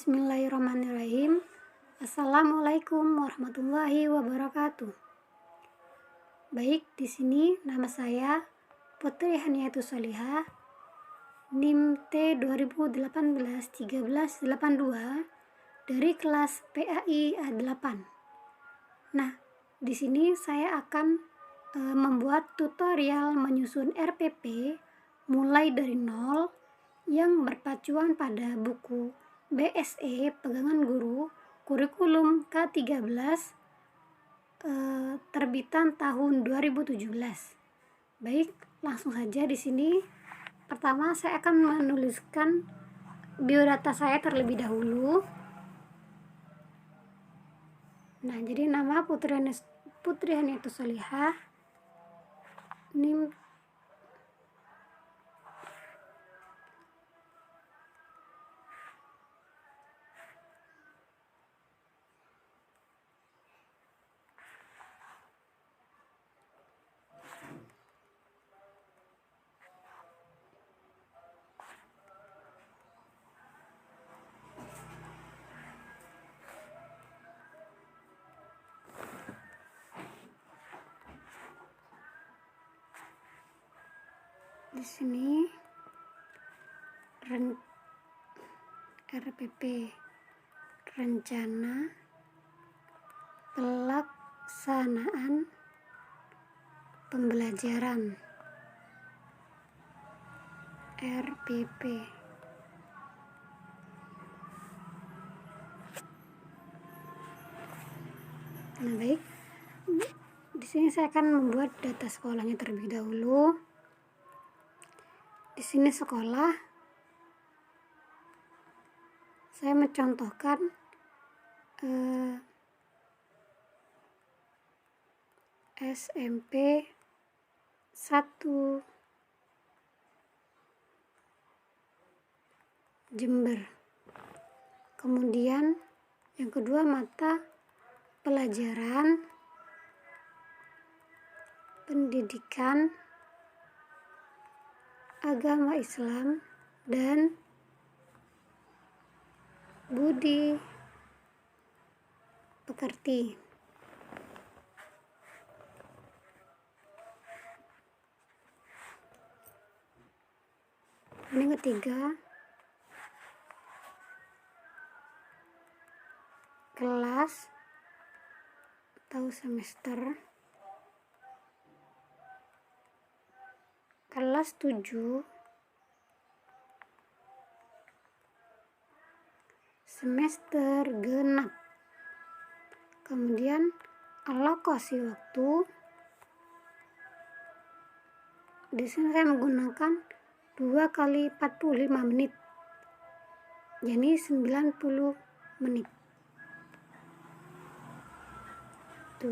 Bismillahirrahmanirrahim. Assalamualaikum warahmatullahi wabarakatuh. Baik, di sini nama saya Putri Haniatus Solihah, NIM T 2018-1382 dari kelas PAI A8. Nah, di sini saya akan membuat tutorial menyusun RPP mulai dari nol yang berpacuan pada buku BSE Pegangan Guru Kurikulum K13 terbitan tahun 2017. Baik, langsung saja di sini. Pertama, saya akan menuliskan biodata saya terlebih dahulu. Nah, jadi nama Putri Haniatus Solihah, NIM di sini RPP rencana pelaksanaan pembelajaran RPP. Nah, baik. Di sini saya akan membuat data sekolahnya terlebih dahulu. Di sini sekolah, saya mencontohkan SMP 1 Jember. Kemudian yang kedua, mata pelajaran pendidikan agama Islam dan budi pekerti. Ini ketiga, kelas atau semester kelas 7 semester genap. Kemudian alokasi waktu, di sini saya menggunakan 2 kali 45 menit, jadi 90 menit. 2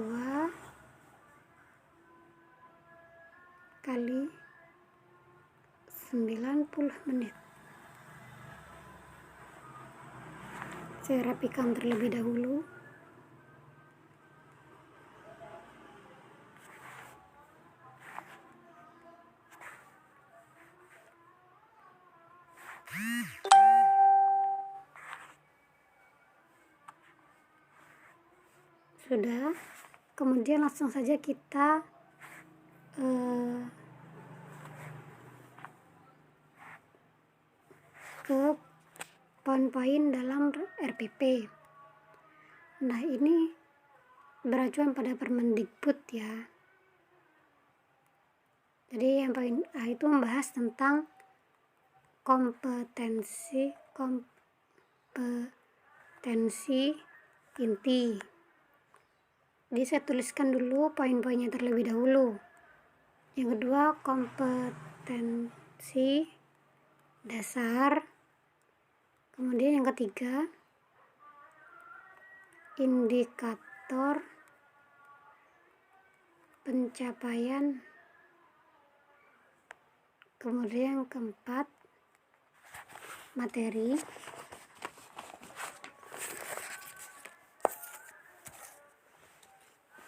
kali 90 menit. Saya rapikan terlebih dahulu. Sudah. Kemudian langsung saja kita ke poin-poin dalam RPP. Nah, ini beracuan pada Permendikbud ya. Jadi yang poin A itu membahas tentang kompetensi inti. Jadi saya tuliskan dulu poin-poinnya terlebih dahulu. Yang kedua, kompetensi dasar. Kemudian yang ketiga, indikator pencapaian. Kemudian yang keempat, materi.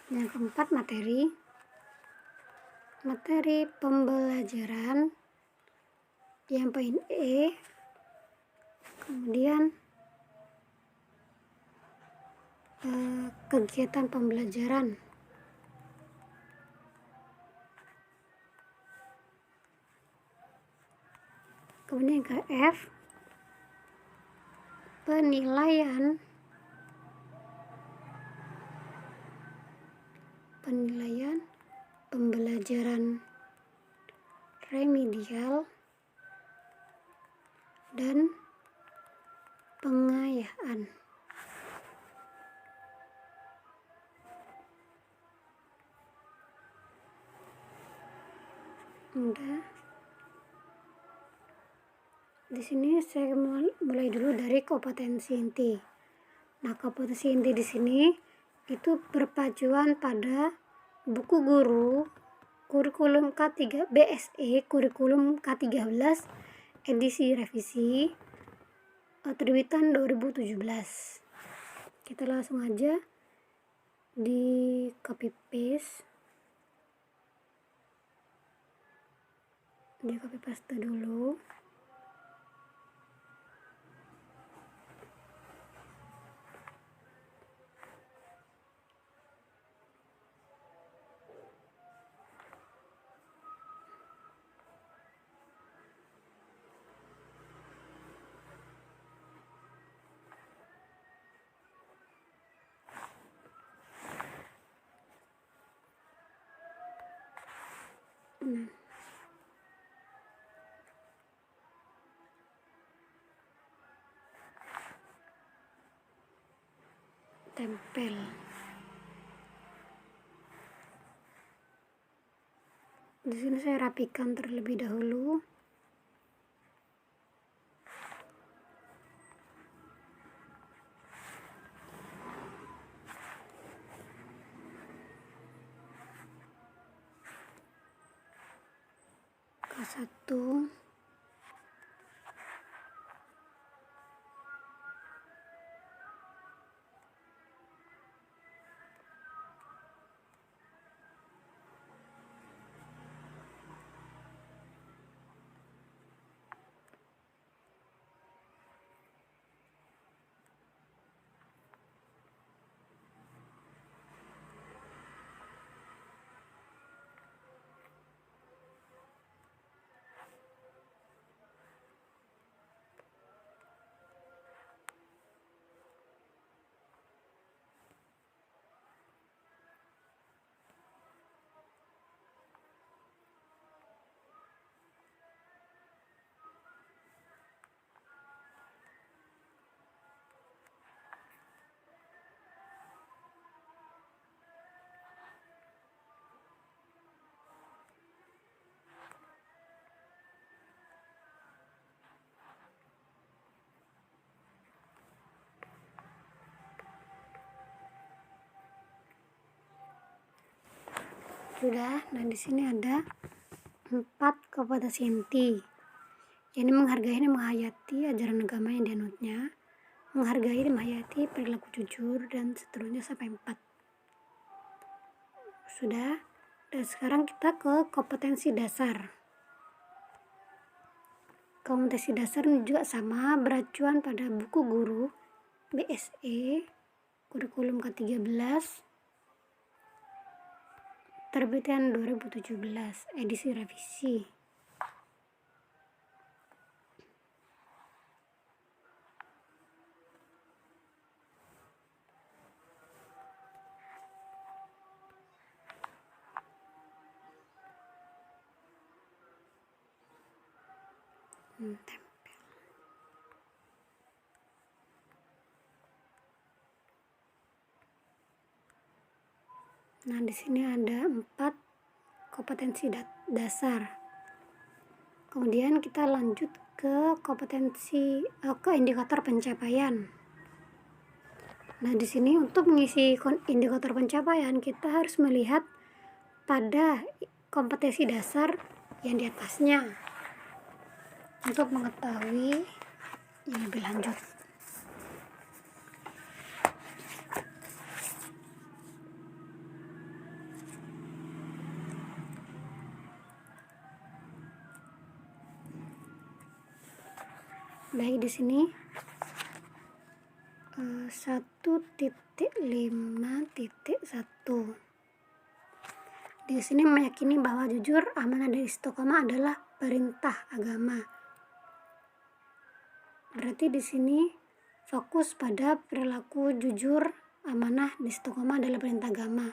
Yang keempat, materi pembelajaran. Yang poin E, kemudian kegiatan pembelajaran. Kemudian ke F, penilaian pembelajaran remedial dan pengayaan. Udah. Di sini saya mulai dulu dari kompetensi inti. Nah, kompetensi inti di sini itu berpacuan pada buku guru kurikulum K3 BSE kurikulum K13 edisi revisi terbitan 2017. Kita langsung aja di copy paste dulu. Tempel. Di sini saya rapikan terlebih dahulu. K1 sudah. Nah, di sini ada 4 kompetensi inti. Ini menghargai dan menghayati ajaran agama yang dianutnya, menghargai dan menghayati perilaku jujur, dan seterusnya sampai 4. Sudah. Dan sekarang kita ke kompetensi dasar. Kompetensi dasar juga sama, beracuan pada buku guru BSE kurikulum K13 terbitan 2017 edisi revisi. Tempel. Nah, di sini ada 4 kompetensi dasar. Kemudian kita lanjut ke kompetensi ke indikator pencapaian. Nah, di sini untuk mengisi indikator pencapaian kita harus melihat pada kompetensi dasar yang di atasnya untuk mengetahui yang lebih lanjut. Baik, di sini 1.5.1. Di sini meyakini bahwa jujur, amanah, dan istiqomah adalah perintah agama. Berarti di sini fokus pada perilaku jujur, amanah, dan istiqomah adalah perintah agama.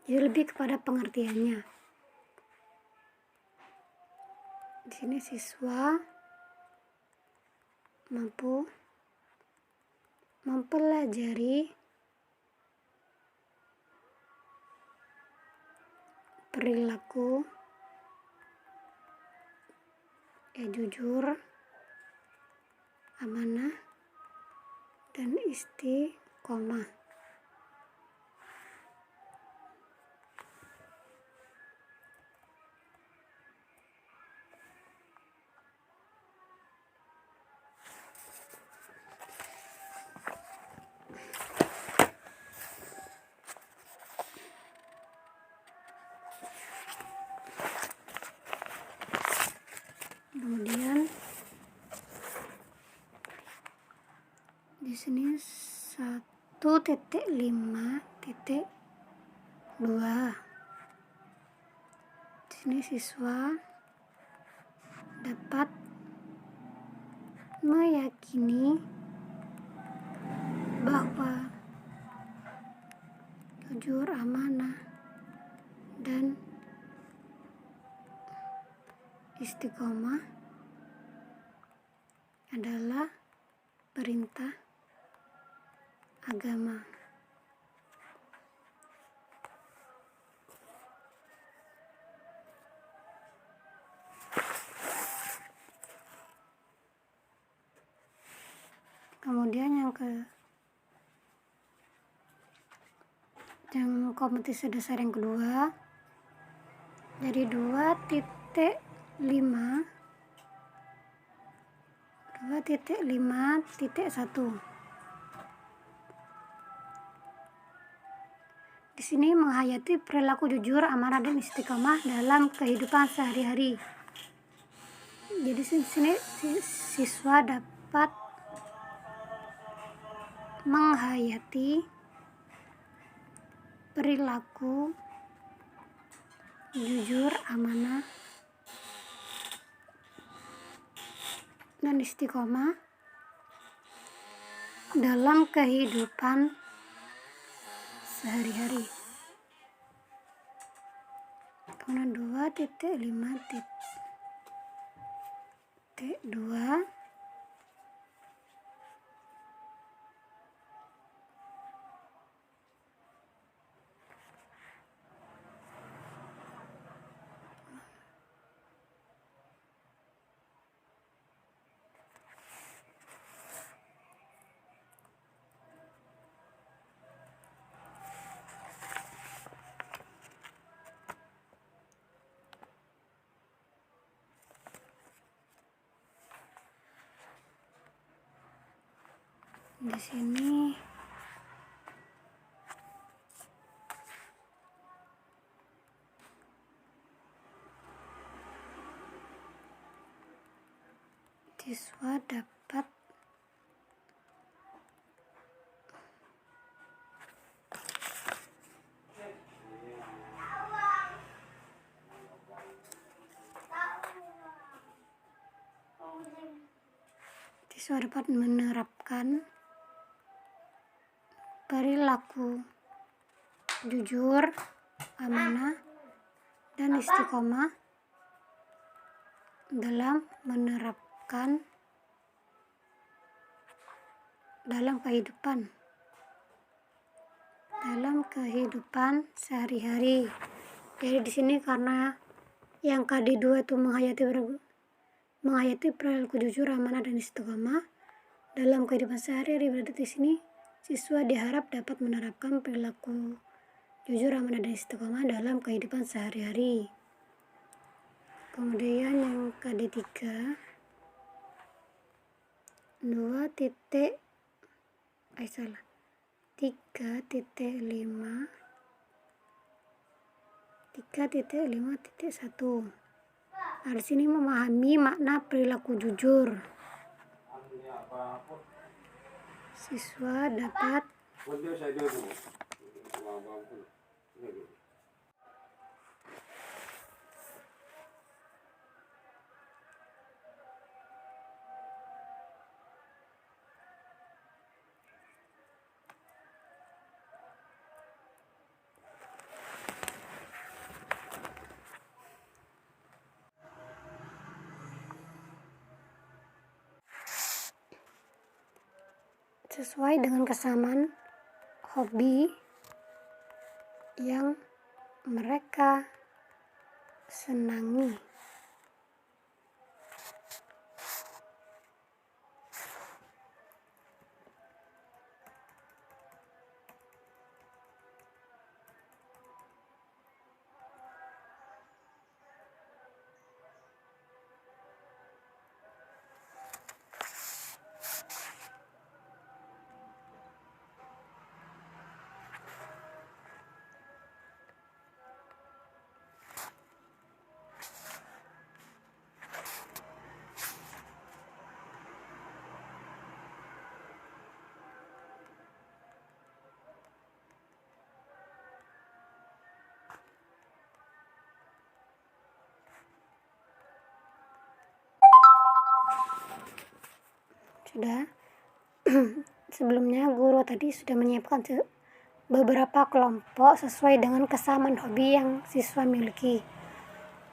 Jadi lebih kepada pengertiannya. Di sini siswa mampu mempelajari perilaku jujur, amanah, dan istiqomah. Kemudian di sini 1.5.2. Di sini siswa dapat meyakini bahwa jujur, amanah, dan istiqomah adalah perintah agama. Kemudian yang kompetisi dasar yang kedua, jadi 2.5.1. Di sini menghayati perilaku jujur, amanah, dan istiqomah dalam kehidupan sehari-hari. Jadi di sini siswa dapat menghayati perilaku jujur, amanah, dan istiqomah dalam kehidupan sehari-hari. Kemudian 2.5.2. Di sini siswa dapat menerapkan perilaku jujur, amanah, dan istiqomah dalam kehidupan sehari-hari. Jadi di sini karena yang KD2 itu menghayati perilaku jujur, amanah, dan istiqomah dalam kehidupan sehari-hari, berarti di sini siswa diharap dapat menerapkan perilaku jujur, amanah, dan istiqomah dalam kehidupan sehari-hari. Kemudian yang KD3 3.5.1. Nah, di sini memahami makna perilaku jujur. siswa dapat sesuai dengan kesamaan hobi yang mereka senangi. Sudah. Sebelumnya guru tadi sudah menyiapkan beberapa kelompok sesuai dengan kesamaan hobi yang siswa miliki.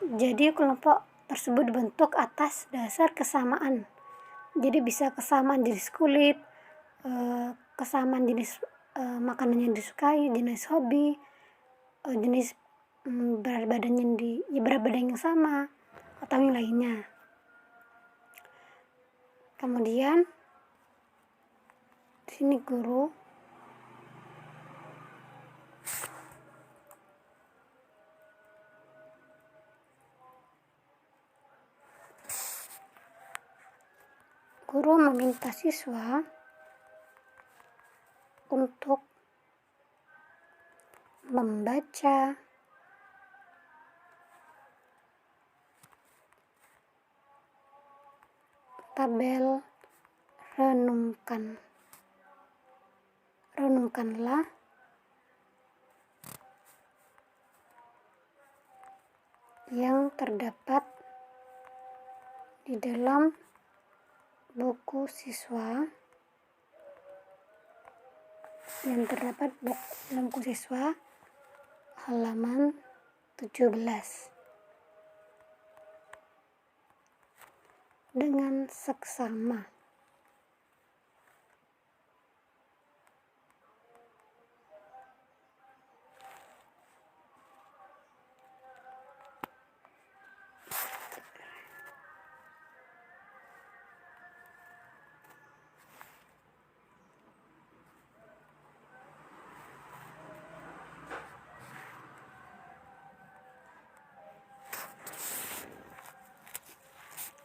Jadi kelompok tersebut dibentuk atas dasar kesamaan. Jadi bisa kesamaan jenis kulit, kesamaan jenis makanan yang disukai, jenis hobi, jenis berat badan yang sama atau yang lainnya. Kemudian di sini guru meminta siswa untuk membaca tabel renungkanlah yang terdapat di dalam buku siswa halaman 17 dengan seksama.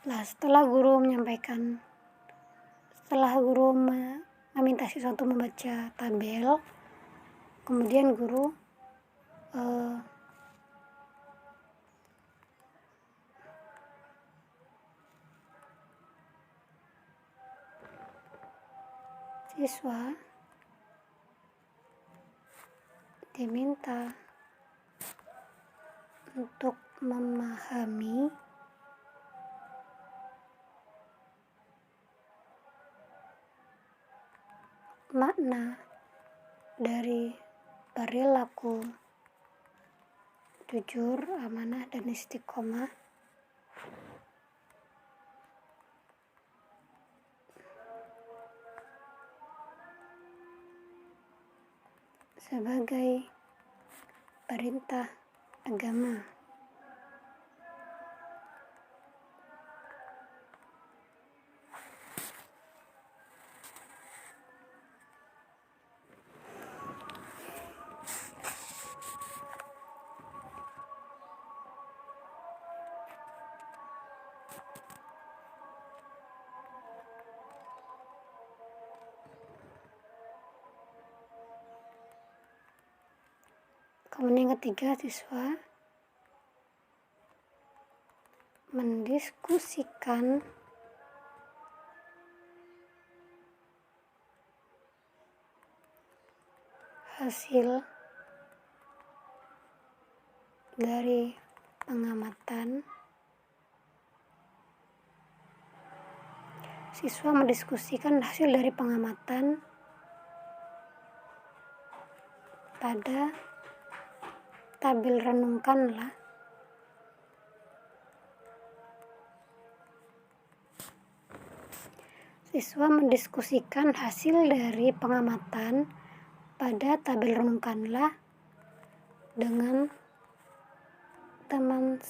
Nah, setelah guru meminta siswa untuk membaca tabel, kemudian guru siswa diminta untuk memahami makna dari perilaku jujur, amanah, dan istiqomah sebagai perintah agama. Kemudian yang ketiga, siswa mendiskusikan hasil dari pengamatan. Siswa mendiskusikan hasil dari pengamatan pada tabel renungkanlah. Siswa mendiskusikan hasil dari pengamatan pada tabel renungkanlah dengan teman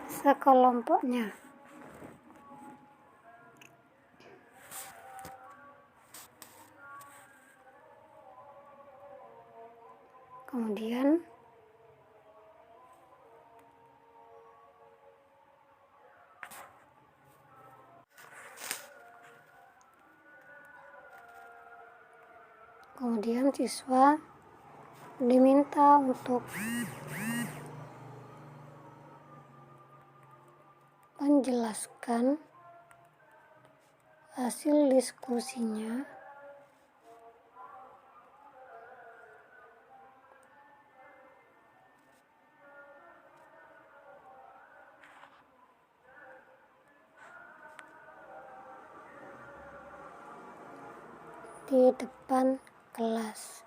sekelompoknya. Kemudian siswa diminta untuk menjelaskan hasil diskusinya di depan kelas.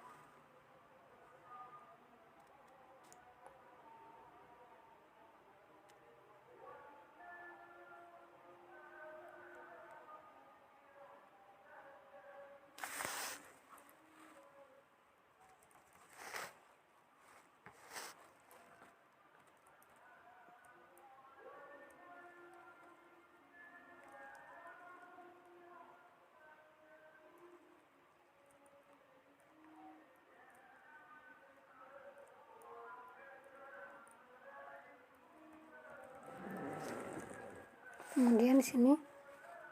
Kemudian di sini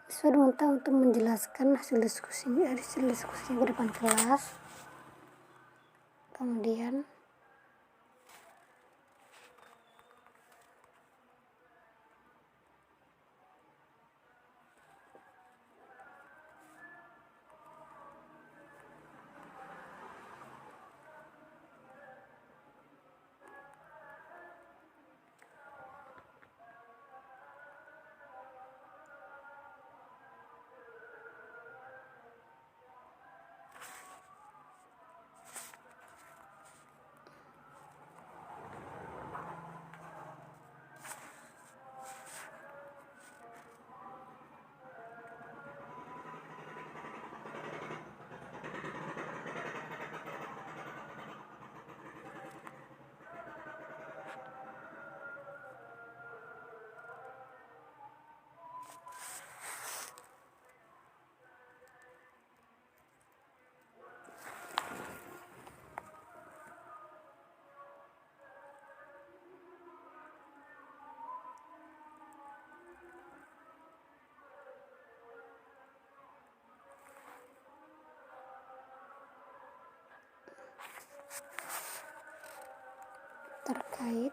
siswa diminta untuk menjelaskan hasil diskusinya ke depan kelas. Kemudian terkait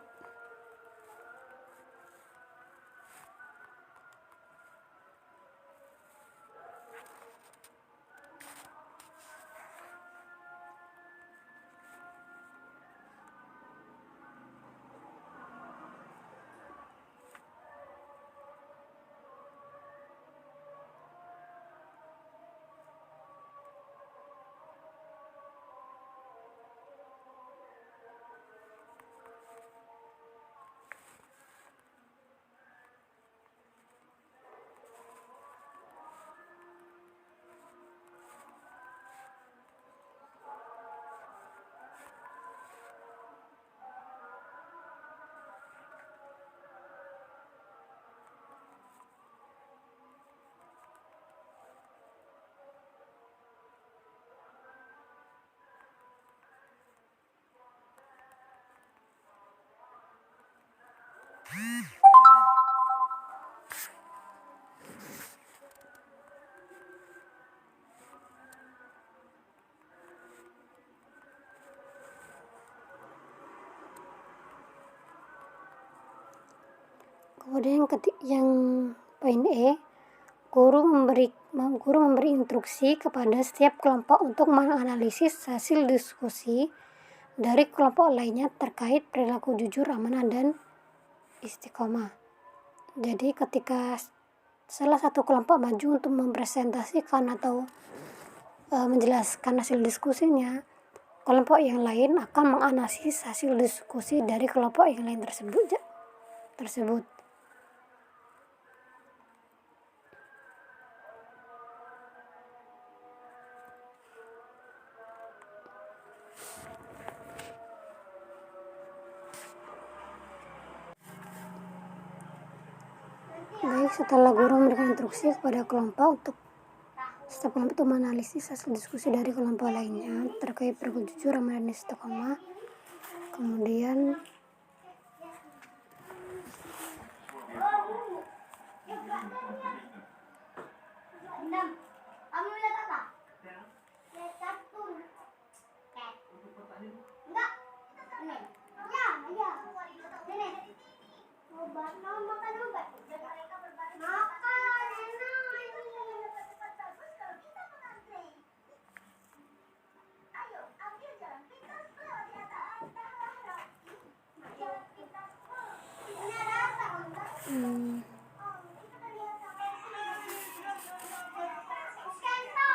yang poin E, guru Guru memberi instruksi kepada setiap kelompok untuk menganalisis hasil diskusi dari kelompok lainnya terkait perilaku jujur, amanah, dan istiqomah. Jadi ketika salah satu kelompok maju untuk mempresentasikan atau menjelaskan hasil diskusinya, kelompok yang lain akan menganalisis hasil diskusi dari kelompok yang lain tersebut. Baik, setelah guru memberikan instruksi kepada kelompok untuk setiap kelompok itu menganalisis hasil diskusi dari kelompok lainnya terkait perilaku jujur, amanah, dan istiqomah. Kemudian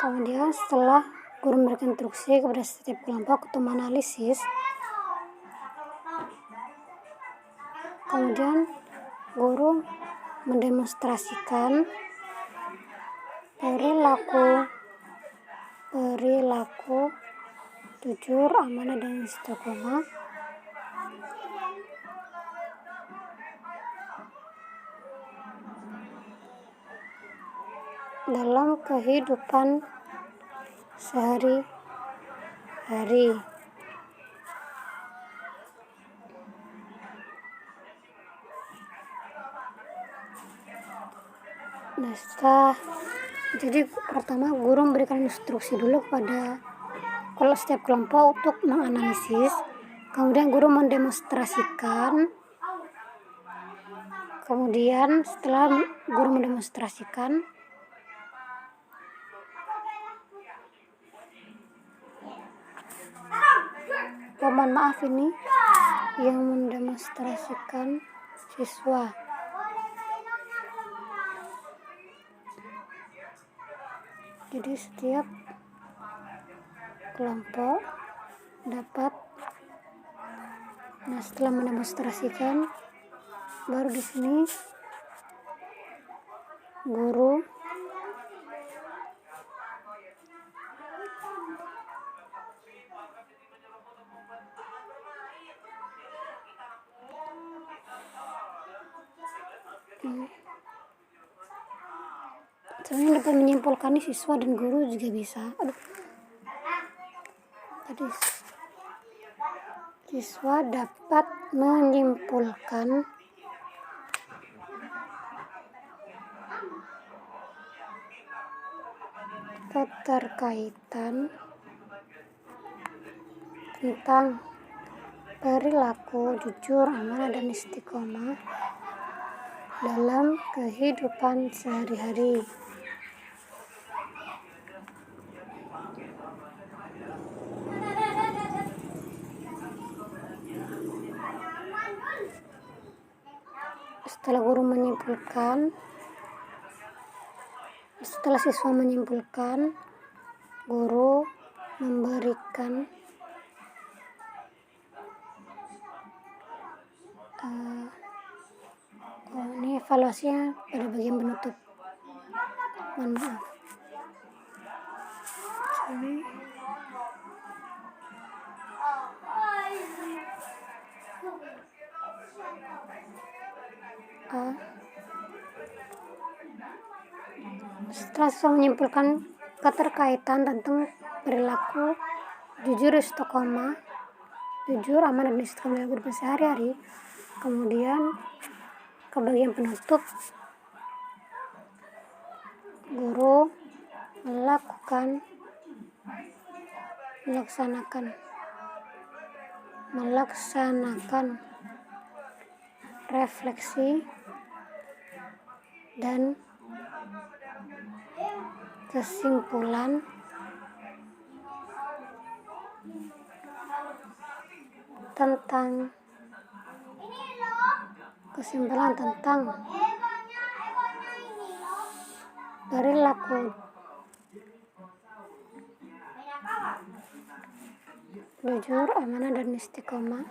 kemudian setelah guru memberikan instruksi kepada setiap kelompok untuk menganalisis, kemudian guru mendemonstrasikan perilaku jujur, amanah, dan istiqomah dalam kehidupan sehari-hari. Jadi pertama guru memberikan instruksi dulu kepada setiap kelompok untuk menganalisis, kemudian guru mendemonstrasikan, kemudian setelah guru mendemonstrasikan, mohon maaf, ini yang mendemonstrasikan siswa. Jadi setiap kelompok dapat, setelah mendemonstrasikan, baru di sini guru sebenarnya dapat menyimpulkan siswa dan guru juga bisa. Jadi siswa dapat menyimpulkan keterkaitan tentang perilaku jujur, amanah, dan istiqomah dalam kehidupan sehari-hari. Setelah siswa menyimpulkan, guru memberikan ini evaluasinya pada bagian penutup. Mohon maaf. Setelah siswa menyimpulkan keterkaitan tentang perilaku jujur, amanah, dan istiqomah dalam kehidupan sehari-hari, kemudian ke bagian penutup, guru melaksanakan refleksi dan kesimpulan tentang perilaku jujur, amanah, dan istiqomah.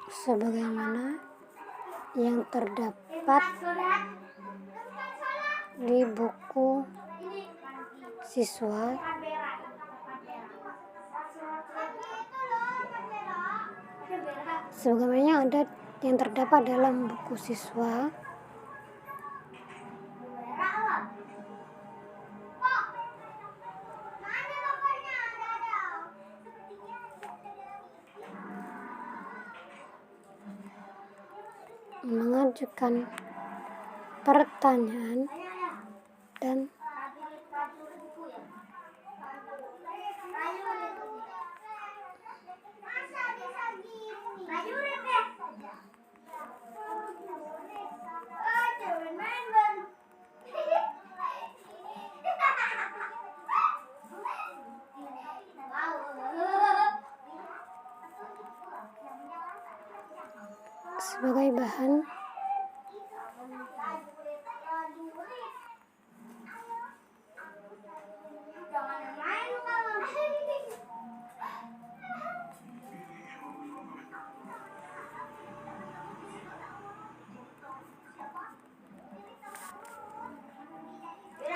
Sebagaimana yang terdapat di buku siswa yang terdapat dalam buku siswa mengajukan pertanyaan dan sebagai bahan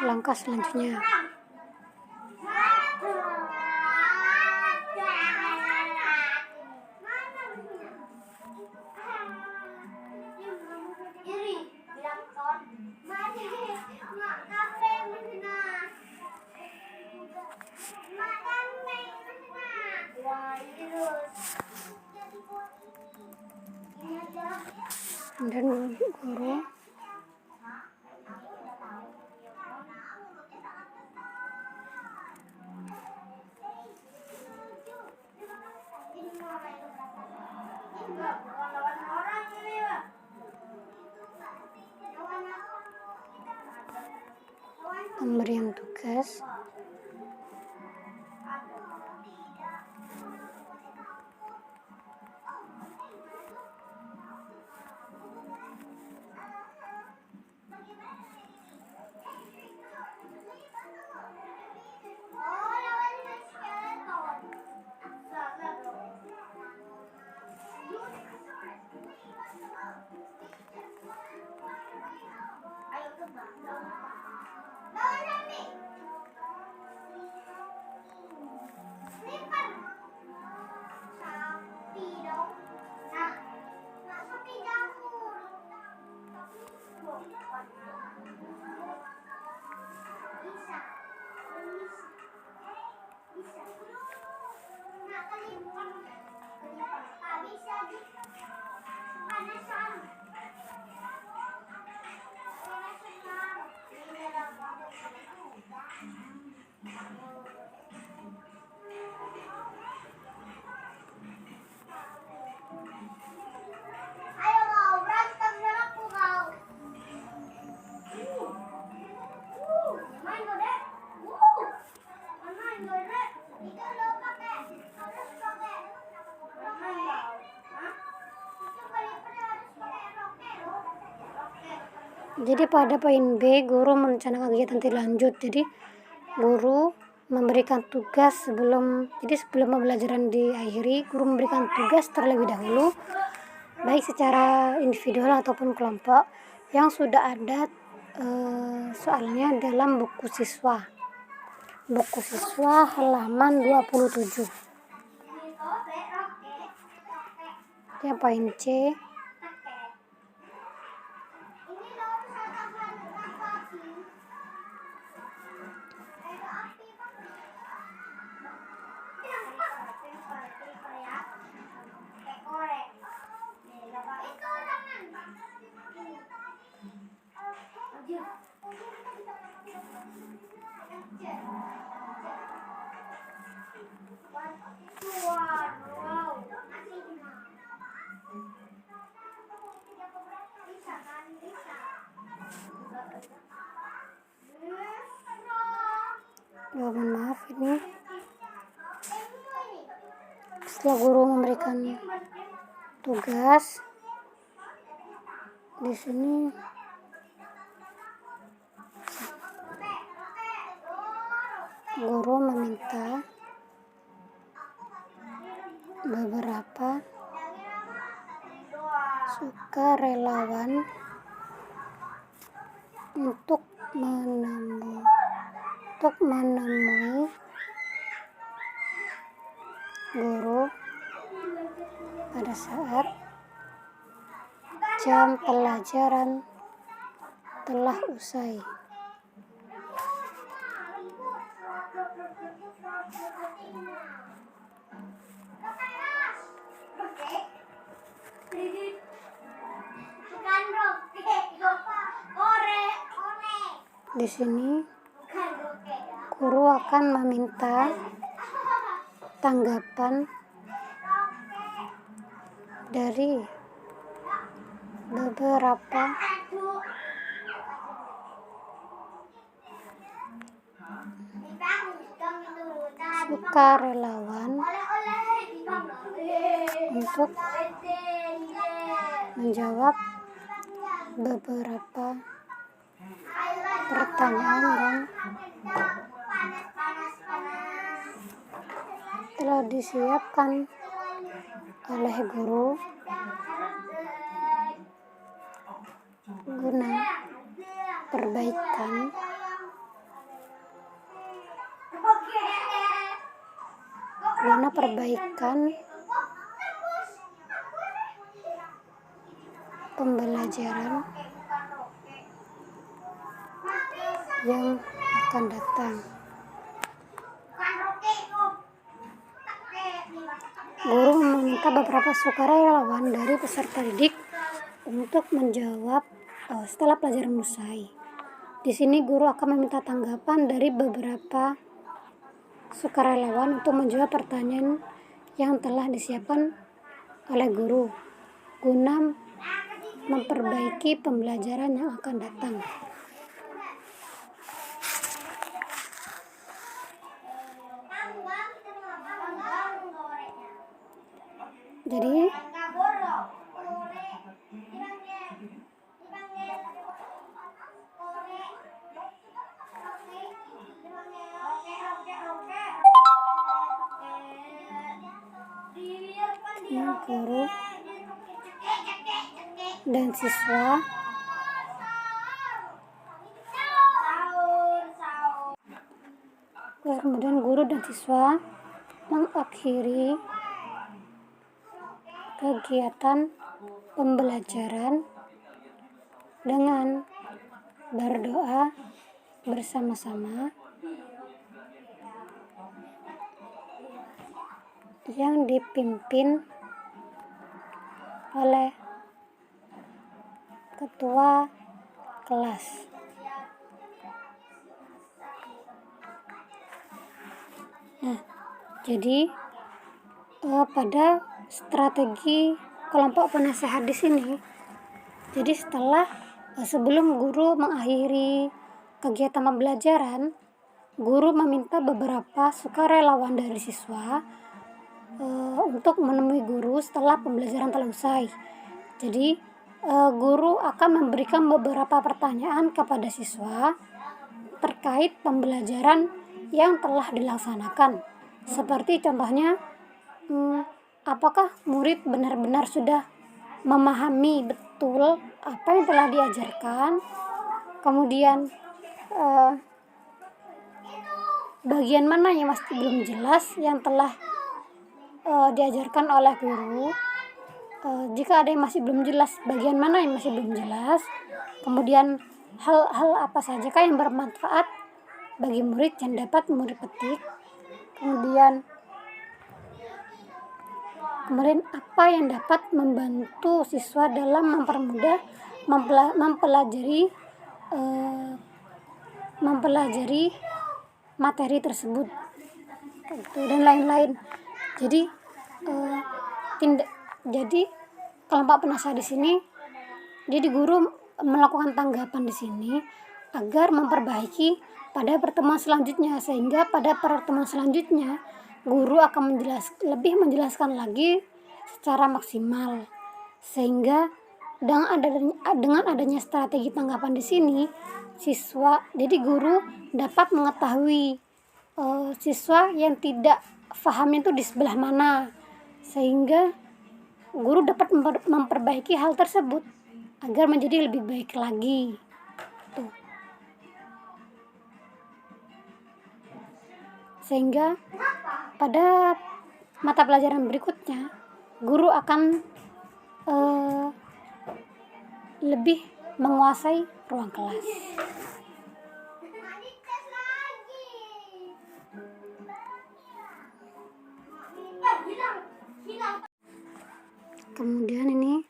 langkah selanjutnya. Dan guru pemberian tugas Jadi pada poin B, guru merencanakan kegiatan tindak lanjut. Jadi guru memberikan tugas sebelum pembelajaran diakhiri, guru memberikan tugas terlebih dahulu, baik secara individual ataupun kelompok, yang sudah ada soalnya dalam buku siswa halaman 27. Ya, poin C. Mohon maaf, ini setelah guru memberikan tugas, di sini guru meminta beberapa sukarelawan untuk menemui guru pada saat jam pelajaran telah usai. Di sini guru akan meminta tanggapan dari beberapa sukarelawan untuk menjawab beberapa pertanyaan yang telah disiapkan oleh guru guna perbaikan pembelajaran yang akan datang. Guru meminta beberapa sukarelawan dari peserta didik untuk menjawab setelah pelajaran usai. Di sini guru akan meminta tanggapan dari beberapa sukarelawan untuk menjawab pertanyaan yang telah disiapkan oleh guru guna memperbaiki pembelajaran yang akan datang. Jadi guru dan siswa kemudian guru dan siswa mengakhiri kegiatan pembelajaran dengan berdoa bersama-sama yang dipimpin oleh ketua kelas. Nah, jadi pada strategi kelompok penasehat di sini, jadi sebelum guru mengakhiri kegiatan pembelajaran, guru meminta beberapa sukarelawan dari siswa untuk menemui guru setelah pembelajaran telah usai. Jadi guru akan memberikan beberapa pertanyaan kepada siswa terkait pembelajaran yang telah dilaksanakan. Seperti contohnya, apakah murid benar-benar sudah memahami betul apa yang telah diajarkan, kemudian bagian mana yang masih belum jelas yang telah diajarkan oleh guru. Jika ada yang masih belum jelas, bagian mana yang masih belum jelas, kemudian hal-hal apa sajakah yang bermanfaat bagi murid yang dapat murid petik, kemudian apa yang dapat membantu siswa dalam mempermudah mempelajari materi tersebut, dan lain-lain. Jadi kelompok penasihat di sini, jadi guru melakukan tanggapan di sini agar memperbaiki pada pertemuan selanjutnya, sehingga pada pertemuan selanjutnya guru akan lebih menjelaskan lagi secara maksimal, sehingga dengan adanya strategi tanggapan di sini jadi guru dapat mengetahui siswa yang tidak paham itu di sebelah mana, sehingga guru dapat memperbaiki hal tersebut agar menjadi lebih baik lagi. Sehingga pada mata pelajaran berikutnya guru akan lebih menguasai ruang kelas. Kemudian ini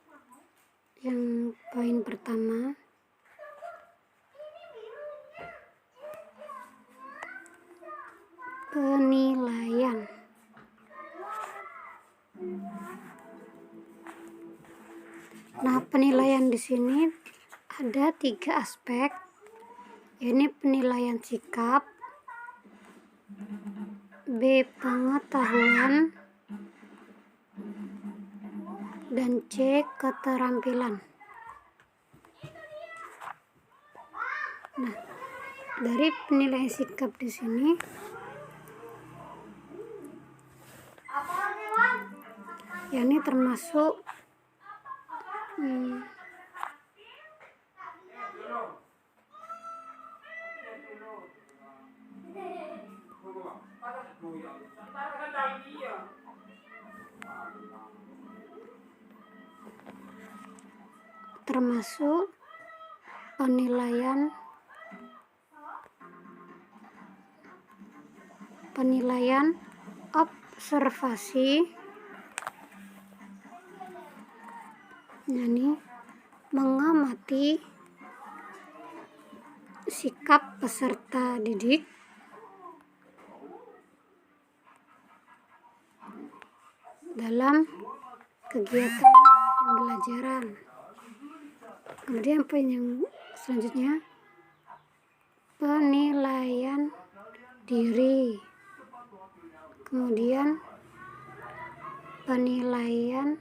yang poin pertama, penilaian. Nah, penilaian di sini ada 3 aspek, yaitu penilaian sikap, B. pengetahuan, dan C. keterampilan. Nah, dari penilaian sikap di sini ini termasuk penilaian observasi, yakni mengamati sikap peserta didik dalam kegiatan pembelajaran. Kemudian poin yang selanjutnya, penilaian diri, kemudian penilaian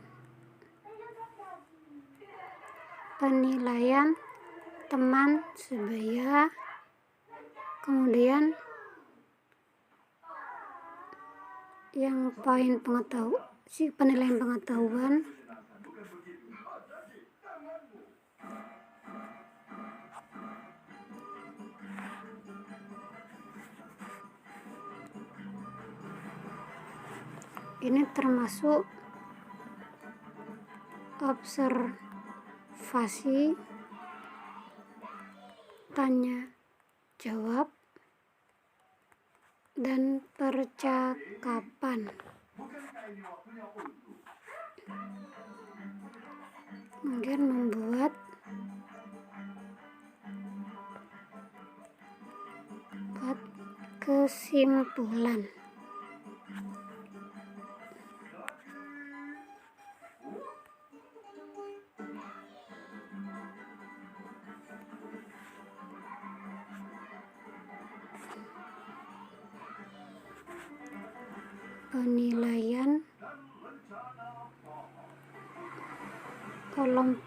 teman sebaya, kemudian yang poin penilaian pengetahuan, ini termasuk observasi, tanya jawab, dan percakapan. Kemudian membuat kesimpulan. Penilaian kelompok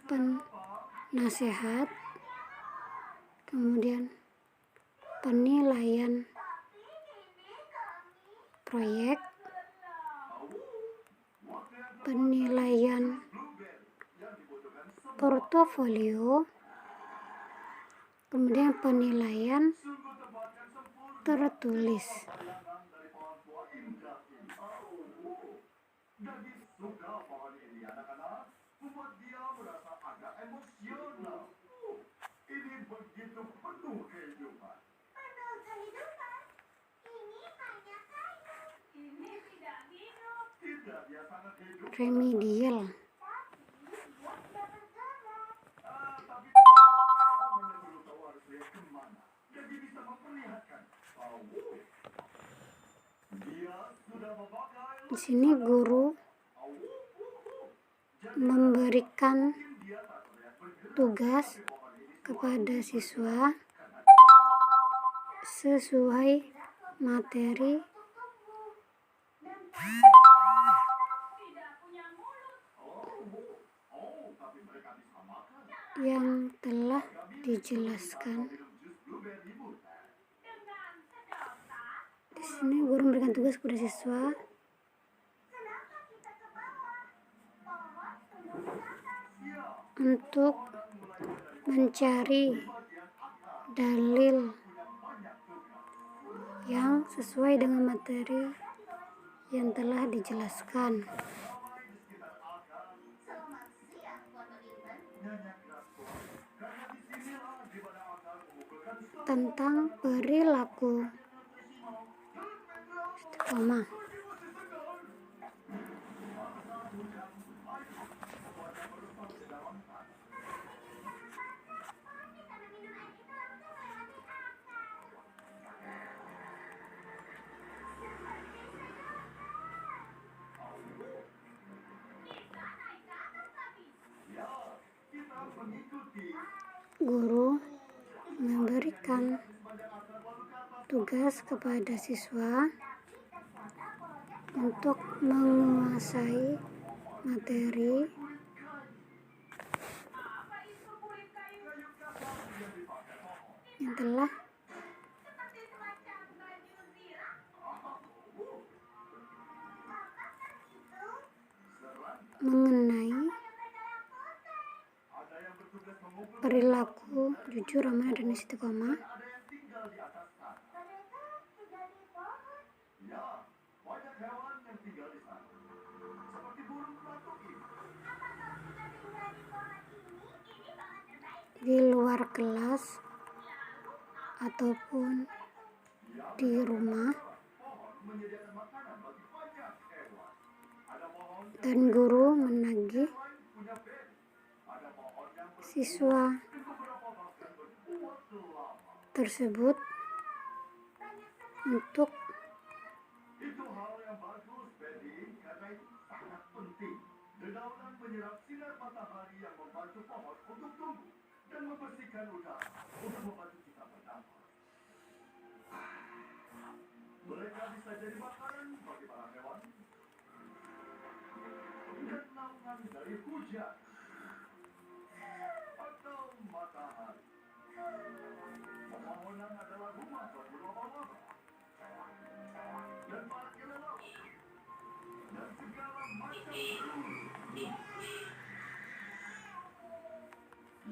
penasehat, kemudian penilaian proyek, penilaian portofolio, kemudian penilaian tertulis. Remedial. Di sini guru memberikan tugas kepada siswa sesuai materi yang telah dijelaskan. Di sini guru memberikan tugas kepada siswa untuk mencari dalil yang sesuai dengan materi yang telah dijelaskan. Tentang perilaku istiqomah. Guru memberikan tugas kepada siswa untuk menguasai materi yang telah mengenai perilaku jujur, amanah, dan istiqomah. Di luar kelas ataupun di rumah, dan guru menagih siswa tersebut untuk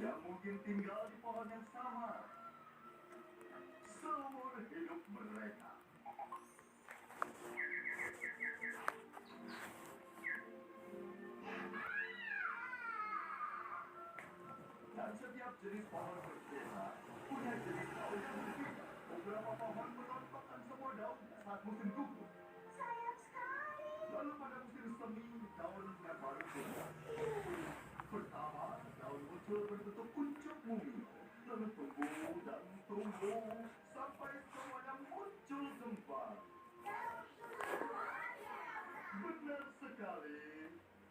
yang mungkin tinggal di pohon yang sama seumur hidup mereka. Dan setiap jenis pohon berbeda punya jenis daun yang berbeda. Beberapa pohon melompatkan semua daunnya saat musim gugur. Sayang sekali. Lalu pada musim semi, daunnya baru tumbuh. Pertama, daun muncul berbentuk kuncup bumi, lalu tumbuh dan tumbuh sampai semuanya muncul kembali. Benar sekali.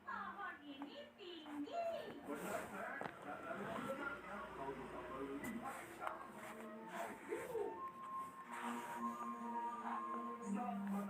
Pohon ini tinggi. Benar, Jack. Dan dari puncaknya kau bisa melihat. Saat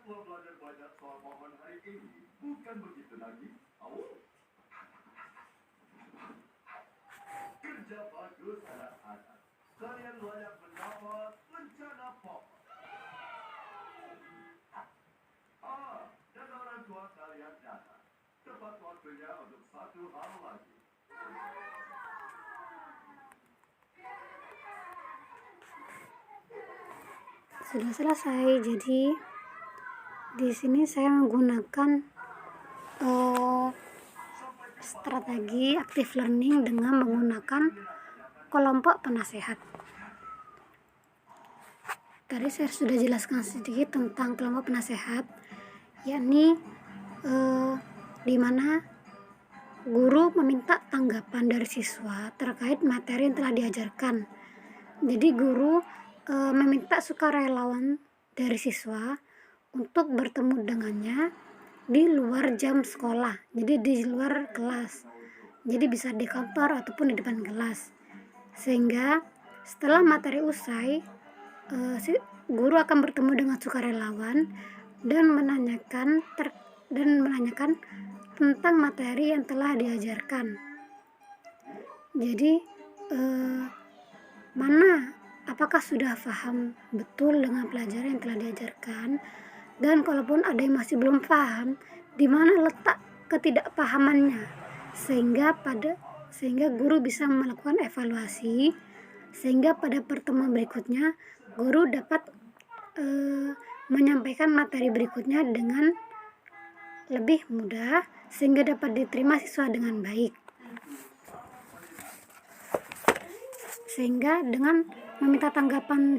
telah belajar banyak soal pohon hari ini, bukan begitu lagi? Oh, kerja bagus anak-anak. Kalian layak mendapat rencana pohon. Dan orang tua kalian datang. Tepat waktunya untuk satu hal lagi. Sudah selesai. Jadi di sini saya menggunakan strategi active learning dengan menggunakan kelompok penasehat. Tadi saya sudah jelaskan sedikit tentang kelompok penasehat, yakni di mana guru meminta tanggapan dari siswa terkait materi yang telah diajarkan. Jadi guru meminta sukarelawan dari siswa untuk bertemu dengannya di luar jam sekolah, jadi di luar kelas, jadi bisa di kantor ataupun di depan kelas, sehingga setelah materi usai guru akan bertemu dengan sukarelawan dan menanyakan tentang materi yang telah diajarkan. Jadi apakah sudah paham betul dengan pelajaran yang telah diajarkan, dan kalaupun ada yang masih belum paham, di mana letak ketidakpahamannya, sehingga guru bisa melakukan evaluasi, sehingga pada pertemuan berikutnya guru dapat menyampaikan materi berikutnya dengan lebih mudah, sehingga dapat diterima siswa dengan baik. Sehingga dengan meminta tanggapan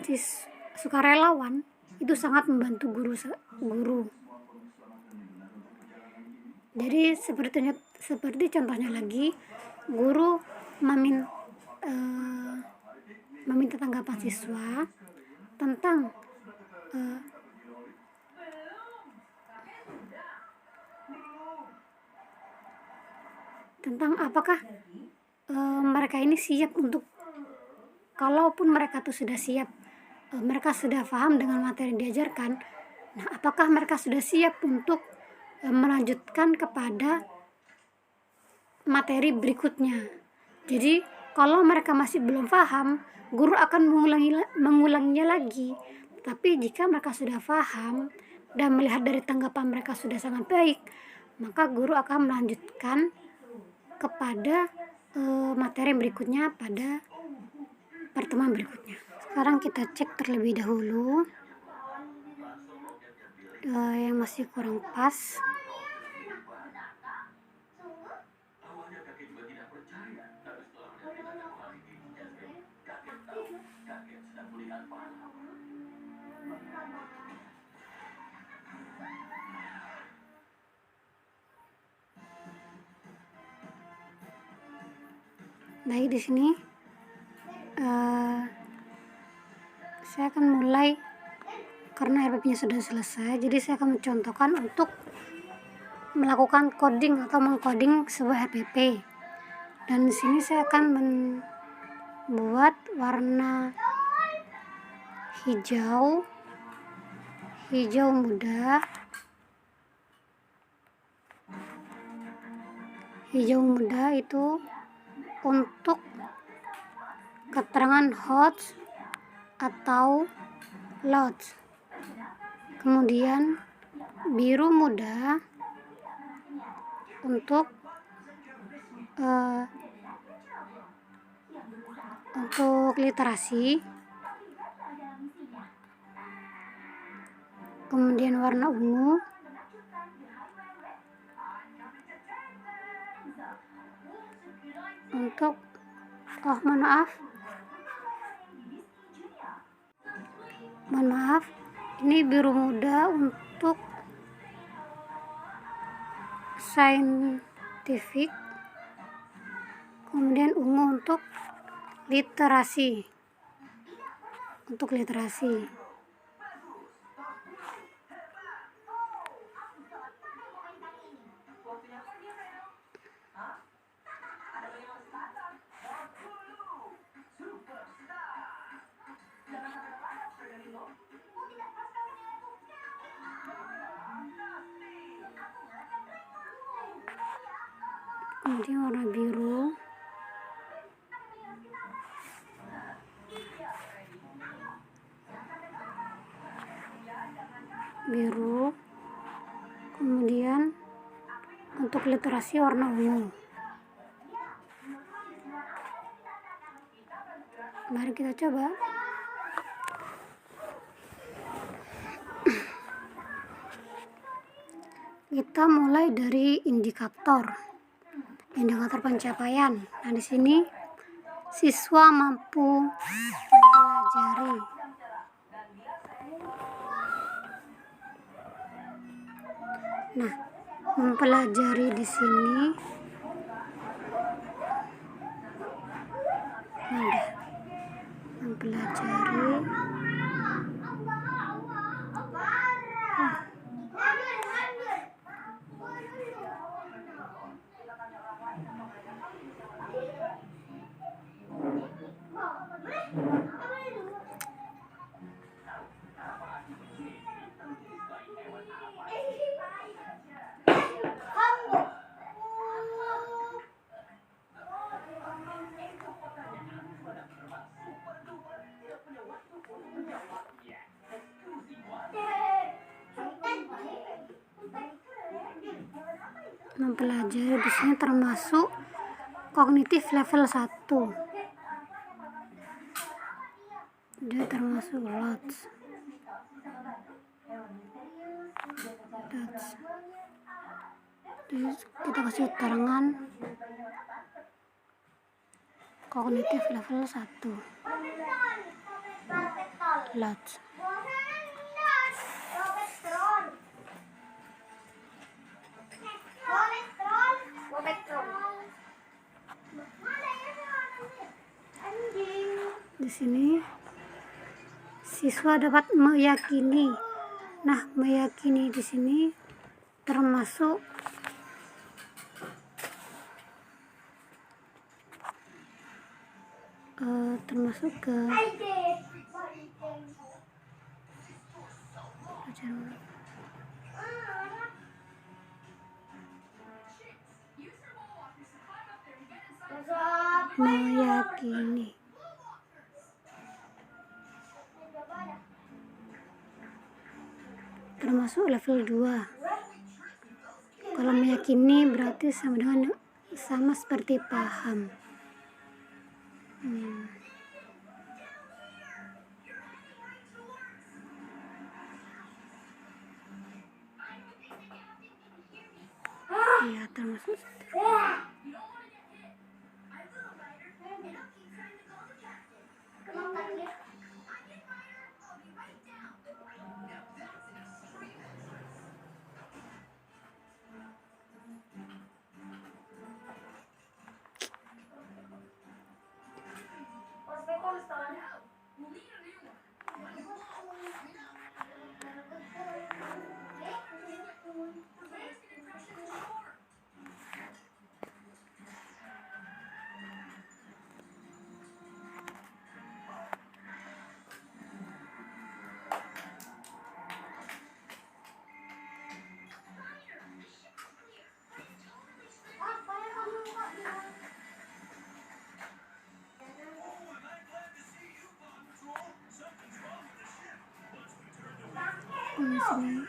sukarelawan itu sangat membantu guru. Jadi seperti contohnya lagi, guru meminta tanggapan siswa tentang apakah mereka ini siap untuk, kalaupun mereka tuh sudah siap, mereka sudah paham dengan materi yang diajarkan, nah apakah mereka sudah siap untuk melanjutkan kepada materi berikutnya. Jadi kalau mereka masih belum paham, guru akan mengulanginya lagi. Tapi jika mereka sudah paham dan melihat dari tanggapan mereka sudah sangat baik, maka guru akan melanjutkan kepada materi berikutnya pada pertemuan berikutnya. Sekarang kita cek terlebih dahulu yang masih kurang pas. Baik, di sini saya akan mulai karena RPP-nya sudah selesai. Jadi saya akan mencontohkan untuk melakukan coding atau mengcoding sebuah RPP. Dan di sini saya akan membuat warna hijau muda. Hijau muda itu untuk keterangan hot atau loud. Kemudian biru muda untuk literasi. Kemudian warna ungu untuk mohon maaf, ini biru muda untuk scientific, kemudian ungu untuk literasi. kemudian warna biru, kemudian untuk literasi warna ungu. Mari kita coba. Kita mulai dari indikator pencapaian. Nah, di sini siswa mampu mempelajari. Nah, mempelajari di sini ada mempelajari. Mempelajari di sini termasuk kognitif level 1. Dia termasuk LOTS. Jadi kita kasih keterangan kognitif level 1 LOTS. Di sini siswa dapat meyakini. Nah, meyakini di sini termasuk ke meyakini. Termasuk level 2. Kalau meyakini berarti sama seperti paham. Ya, termasuk. Sini.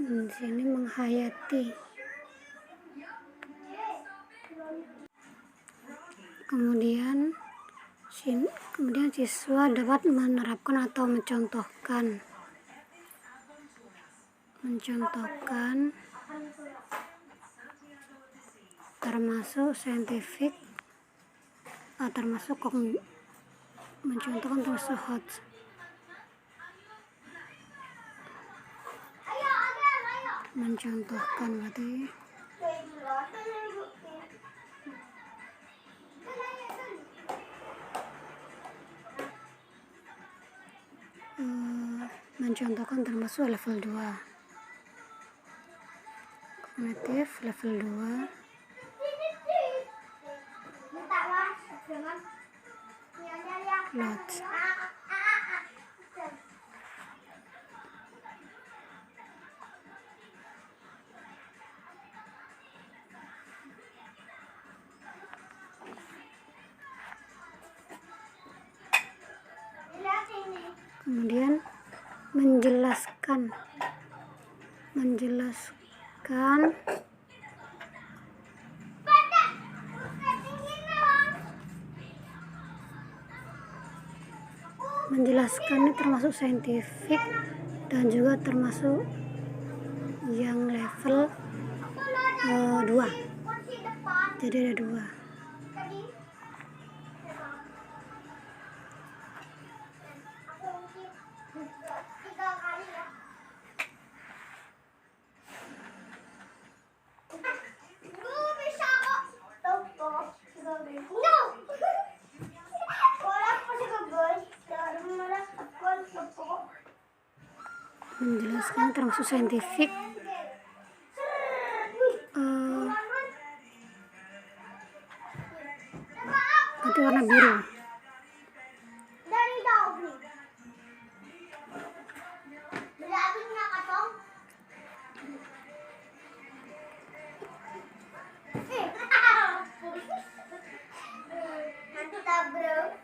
Di sini menghayati. Kemudian siswa dapat menerapkan atau mencontohkan termasuk saintifik, termasuk mencontohkan termasuk HOTS. mencontohkan berarti mencontohkan termasuk level 2 kognitif level 2 lot. Kemudian menjelaskan ini termasuk saintifik dan juga termasuk yang level 2, jadi ada 2. Menjelaskan termasuk saintifik, berarti warna biru.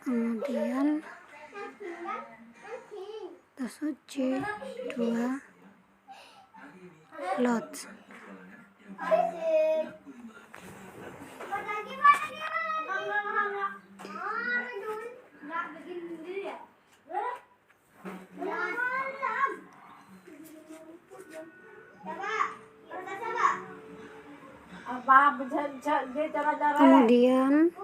Kemudian tasuk C2 lot. Kemudian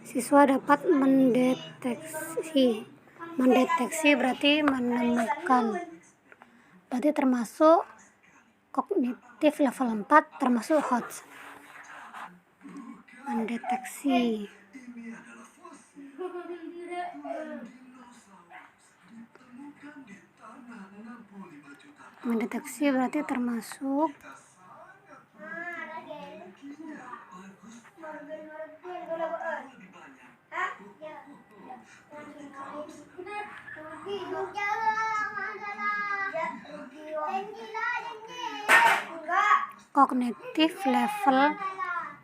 siswa dapat mendeteksi berarti menemukan, berarti termasuk kognitif level 4, termasuk HOT. Mendeteksi berarti termasuk kognitif level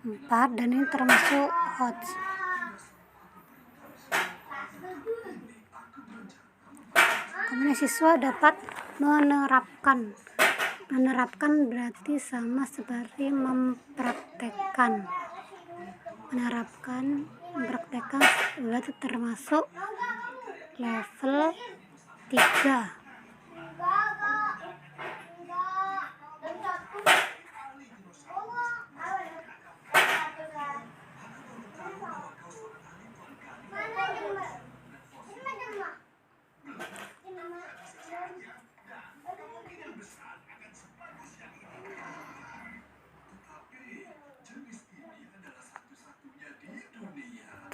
4 dan ini termasuk HOT. Kemudian siswa dapat menerapkan berarti sama seperti mempraktekkan. Mempraktekkan berarti termasuk level 3.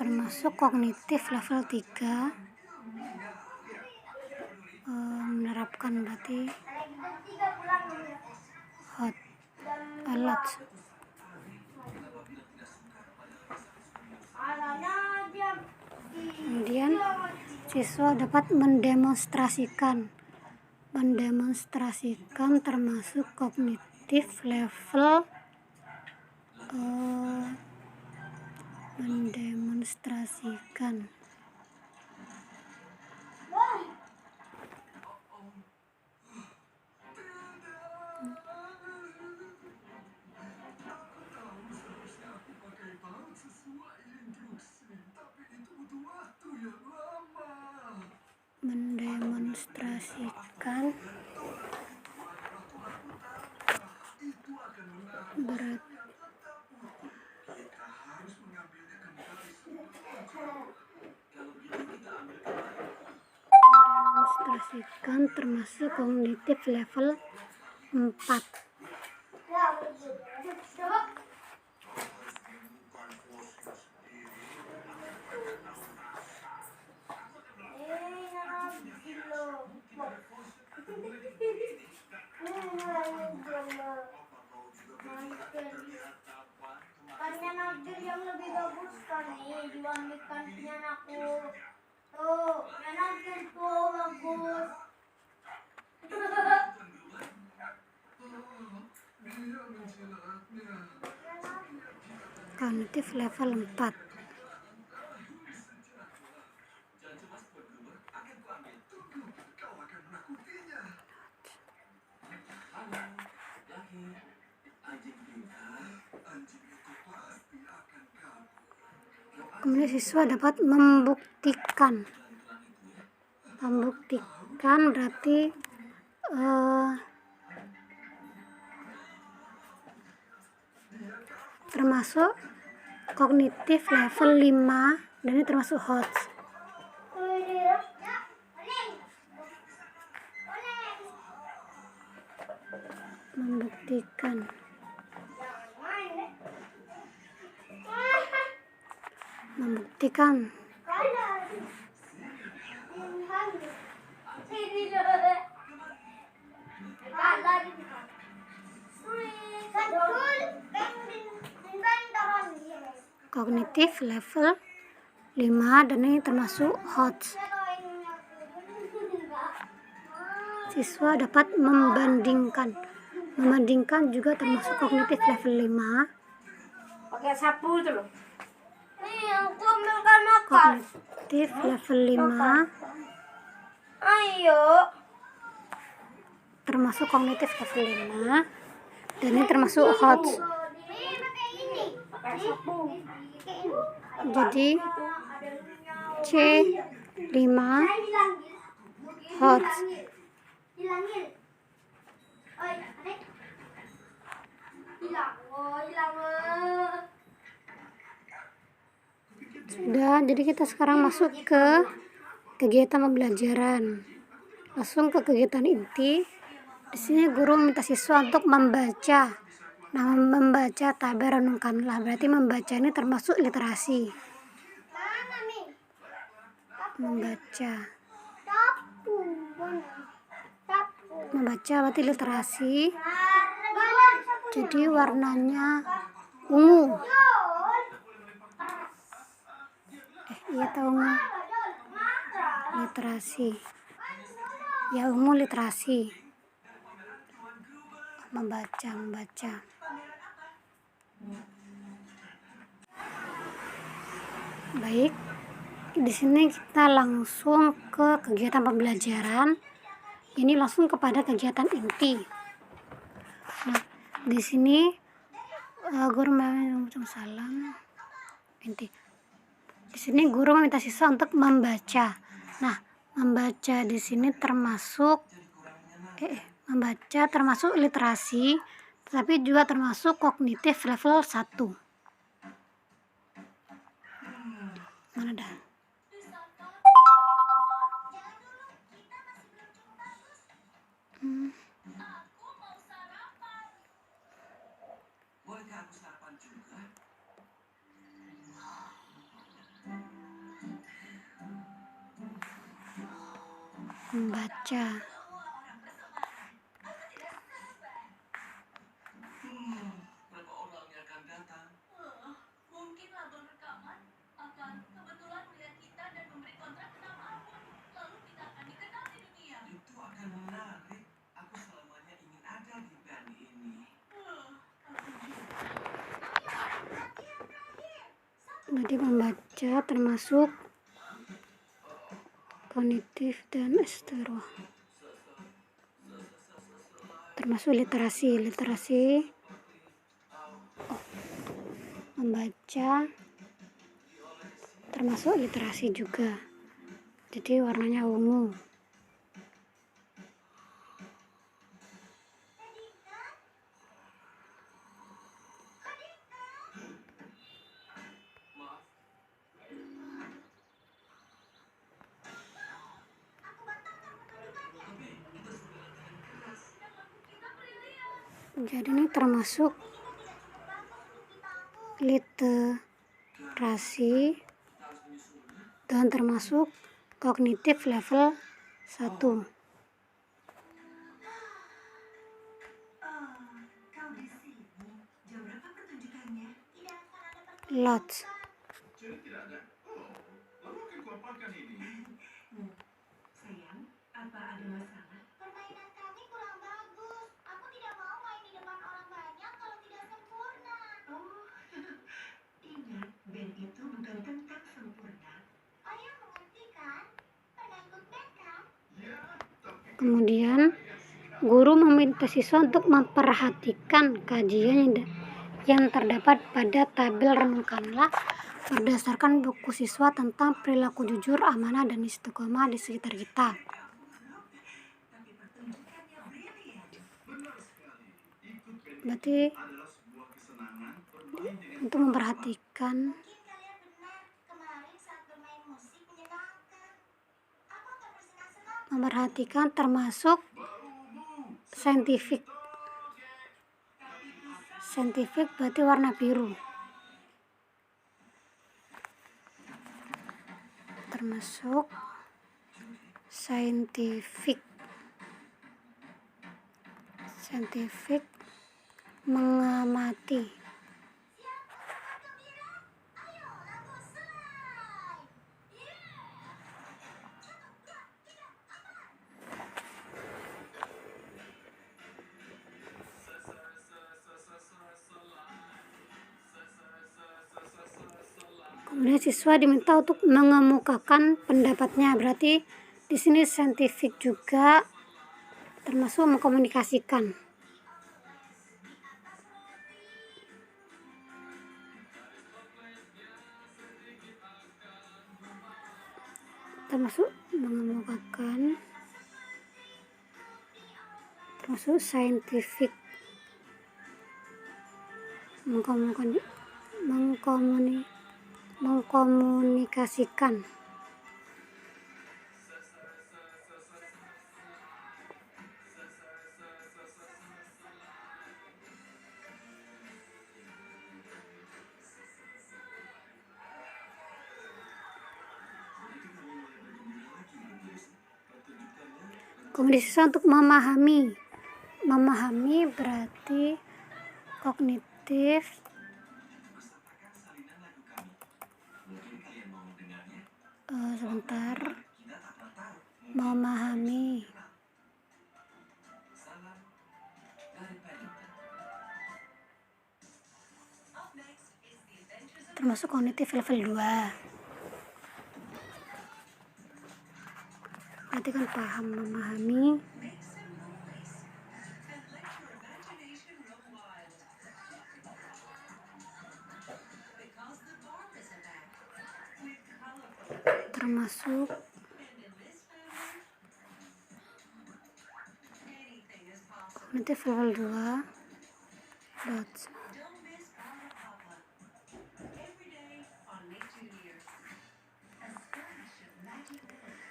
Termasuk kognitif level 3, menerapkan berarti HOT, lot. Kemudian siswa dapat mendemonstrasikan termasuk kognitif level mendemonstrasikan. Mendemonstrasikan pastikan termasuk kognitif level 4. Kannya Nagdir yang lebih bagus kan nih dibandingkan punya aku. Tuh, yang Nagdir tuh bagus. Kognitif level 4. Kemudian siswa dapat membuktikan berarti termasuk kognitif level 5 dan ini termasuk HOTS. Membuktikan kognitif level 5 dan ini termasuk HOTS. Siswa dapat membandingkan juga termasuk kognitif level 5. Pakai sapu itu loh. Nih, aku ambilkan makan. Kognitif level 5 Ayo. termasuk kognitif level 5 dan ini termasuk HOTS. Pakai sapu. Jadi C5 HOTS. Hilangin. Oi, Adek. Hilang. Sudah, jadi kita sekarang masuk ke kegiatan pembelajaran. Langsung ke kegiatan inti. Di sini guru minta siswa untuk membaca. Nah, membaca taber renungkanlah. Berarti membaca ini termasuk literasi. Mana nih? Membaca. Sapu. Membaca berarti literasi. Jadi warnanya ungu. Iya tahu ungu. Literasi. Ya ungu literasi. Membaca. Baik. Di sini kita langsung ke kegiatan pembelajaran. Ini langsung kepada kegiatan inti. Nah, di sini guru inti. Di sini guru meminta siswa untuk membaca. Nah, membaca di sini termasuk literasi, tetapi juga termasuk kognitif level 1. Mana dah? Membaca. Berapa orang yang akan datang? Mungkin label rekaman akan kebetulan melihat kita dan memberi kontrak ke nama akun. Lalu kita akan dikenal di dunia. Itu akan menarik. Aku selamanya ingin ada di band ini. Jadi membaca termasuk kognitif dan esteroh. Termasuk literasi. Membaca termasuk literasi juga. Jadi warnanya ungu. Jadi ini termasuk literasi dan termasuk kognitif level 1. Lots. Jadi tidak ada. Oh, lalu akan kuapakan ini? Sayang, apa ada masalah? Permainan kami kurang bagus. Aku tidak mau main di depan orang banyak kalau tidak sempurna. Oh, ingat, band itu bukan tentang sempurna. Ayah mengerti kan? Pernah ikut band kan? Ya, tapi Kemudian guru meminta siswa untuk memperhatikan kajian yang terdapat pada tabel. Renungkanlah berdasarkan buku siswa tentang perilaku jujur, amanah, dan istiqomah di sekitar kita. Tapi pertunjukannya brilian. benar sekali. Ikut band Berarti adalah sebuah kesenangan bermain dengan untuk memperhatikan Mungkin kalian benar. Kemarin saat bermain musik menyenangkan. Aku akan bersenang-senang. memperhatikan termasuk saintifik. Saintifik berarti warna biru. Termasuk saintifik. Saintifik mengamati. Ayo, lagu slide. Kemudian siswa diminta untuk mengemukakan pendapatnya. Berarti di sini saintifik juga termasuk mengkomunikasikan. Termasuk mengemukakan, termasuk saintifik mengkomunikasikan. Kemudian siswa untuk memahami. Memahami berarti kognitif. Sebentar. Memahami. Termasuk kognitif level 2. Berarti kan paham, memahami. Termasuk kognitif level 2. Dots.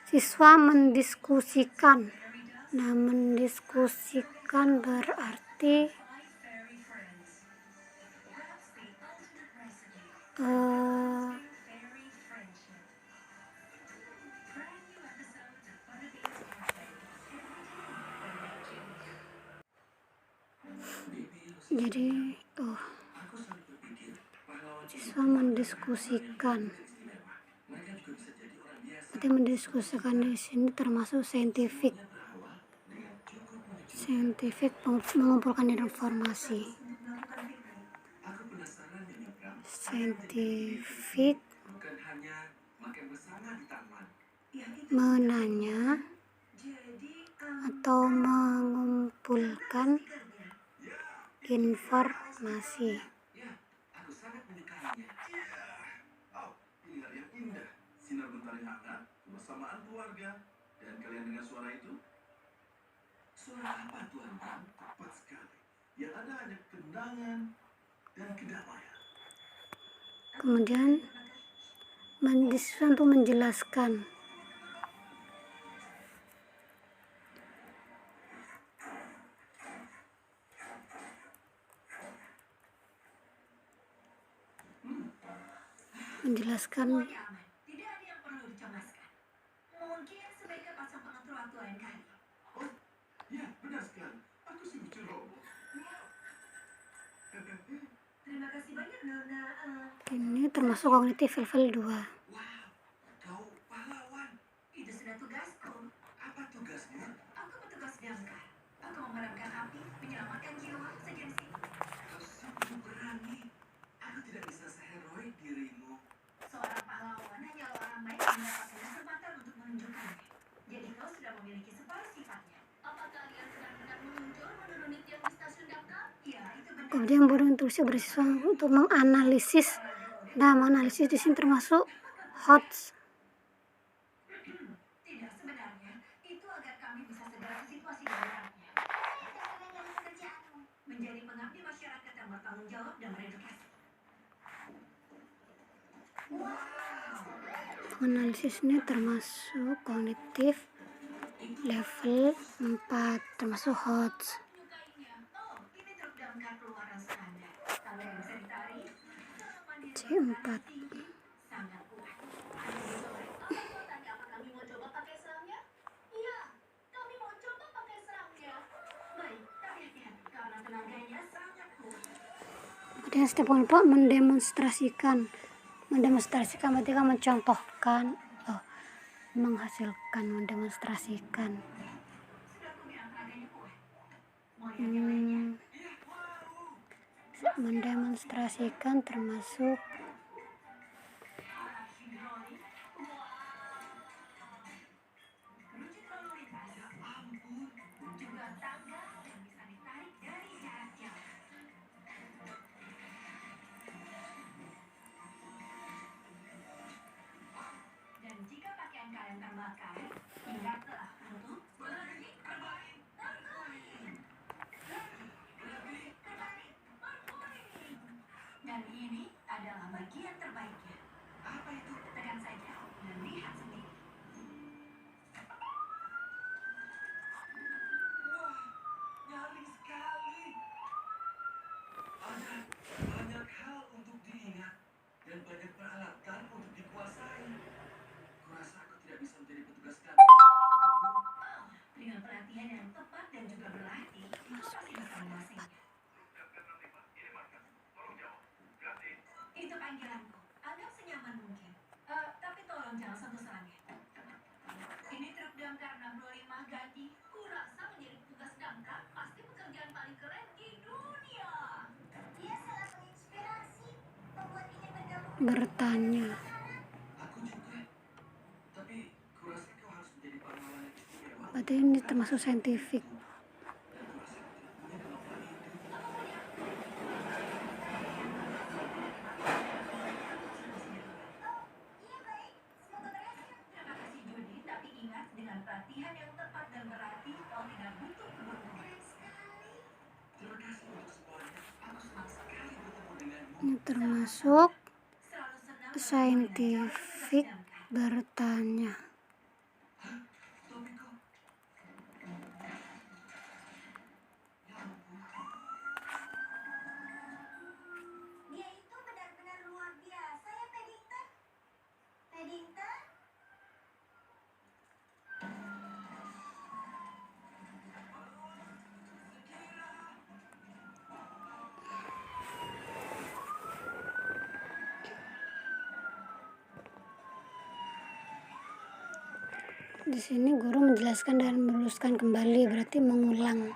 Siswa mendiskusikan. Nah, mendiskusikan berarti jadi siswa mendiskusikan. Berarti mendiskusikan di sini termasuk saintifik. Saintifik mengumpulkan informasi. Saintifik menanya atau mengumpulkan informasi. aku sangat menyukainya. Oh, pilihan yang indah. Sinar mentari hangat, kebersamaan keluarga. Dan kalian dengar suara itu? Suara apa Tuhan? Tepat sekali. Yang ada hanya kenangan dan kedamaian. Kemudian untuk menjelaskan. menjelaskan. Semuanya aman. Tidak ada yang perlu dicemaskan. Mungkin sebaiknya pasang pengatur waktu lain kali. Oh, ya benar sekali. Aku sungguh ceroboh. Terima kasih banyak, Nona. Ini termasuk kognitif level 2. Wow, kau pahlawan. Itu sudah tugasku. Apa tugasmu? Aku petugas damkar. Aku memadamkan api, menyelamatkan jiwa, sejenis itu. Kau sungguh berani. Aku tidak bisa seheroik dirimu. Seorang pahlawan hanyalah orang baik yang mendapatkan kesempatan untuk menunjukkannya. Jadi kau sudah memiliki separuh sifatnya. Apa kalian benar-benar meluncur menuruni tiang di stasiun damkar? Ya, itu benar. Kemudian berinstruksi bersiswa untuk menganalisis. Nah, menganalisis di sini termasuk HOTS. Tidak, sebenarnya itu agar kami bisa segera ke situasi daruratnya. Dengan pekerjaanmu. Menjadi pengabdi masyarakat yang bertanggung jawab dan beredukasi. Analisis ini termasuk kognitif level 4, termasuk HOTS. Menyukainya. Oh, ini truk damkar keluaran standar. Kalau yang bisa ditarik, C4. tinggi, sangat kuat. Ada di sore. Apa kau tanya apa kami mau coba pakai serangnya? Iya, kami mau coba pakai serangnya. Baik, tapi hati-hati karena tenaganya sangat kuat. Kemudian setiap kelompok mendemonstrasikan berarti kan mencontohkan, menghasilkan, mendemonstrasikan. Sudah aku bilang tenaganya kuat. Mau lihat yang lainnya? Mendemonstrasikan termasuk Alat hidrolik. Rujuk lalu lintas. Juga tangga yang bisa ditarik dari jarak jauh. Dan jika pakaian kalian terbakar, ingatlah untuk berhenti kembali berguling. Kembali berguling. Dan ini adalah bagian terbaiknya. Apa itu? Tekan saja dan lihat sendiri. Wah, nyaring sekali. Ada banyak hal untuk diingat dan banyak peralatan untuk dikuasai. Kurasa aku tidak bisa menjadi petugas damkar. Oh, dengan pelatihan yang tepat dan juga berlatih, kau pasti bisa menguasainya. Itu panggilanku. Anggap senyaman mungkin. Tapi tolong jangan sentuh serangnya. Ini truk damkar 65 ganti. Kurasa menjadi petugas damkar pasti pekerjaan paling keren di dunia. Dia sangat menginspirasi. Membuat ingin bergabung. bertanya. Aku juga. Tapi kurasa kau harus menjadi pahlawan yang istimewa. Berarti ini termasuk saintifik. Dan kurasa aku tidak punya kemampuan itu. Iya baik. Semoga berhasil. Terima kasih Judi, tapi ingat dengan pelatihan yang tepat dan berarti kau tidak butuh keberuntungan. Keren sekali. Terima kasih untuk semuanya. Aku senang sekali bertemu denganmu. Ini termasuk Selalu senang saintifik bertanya. Topiku. Ya ampun. Dia itu benar-benar luar biasa ya, Paddington. Paddington? Di sini guru menjelaskan dan meluruskan kembali, berarti mengulang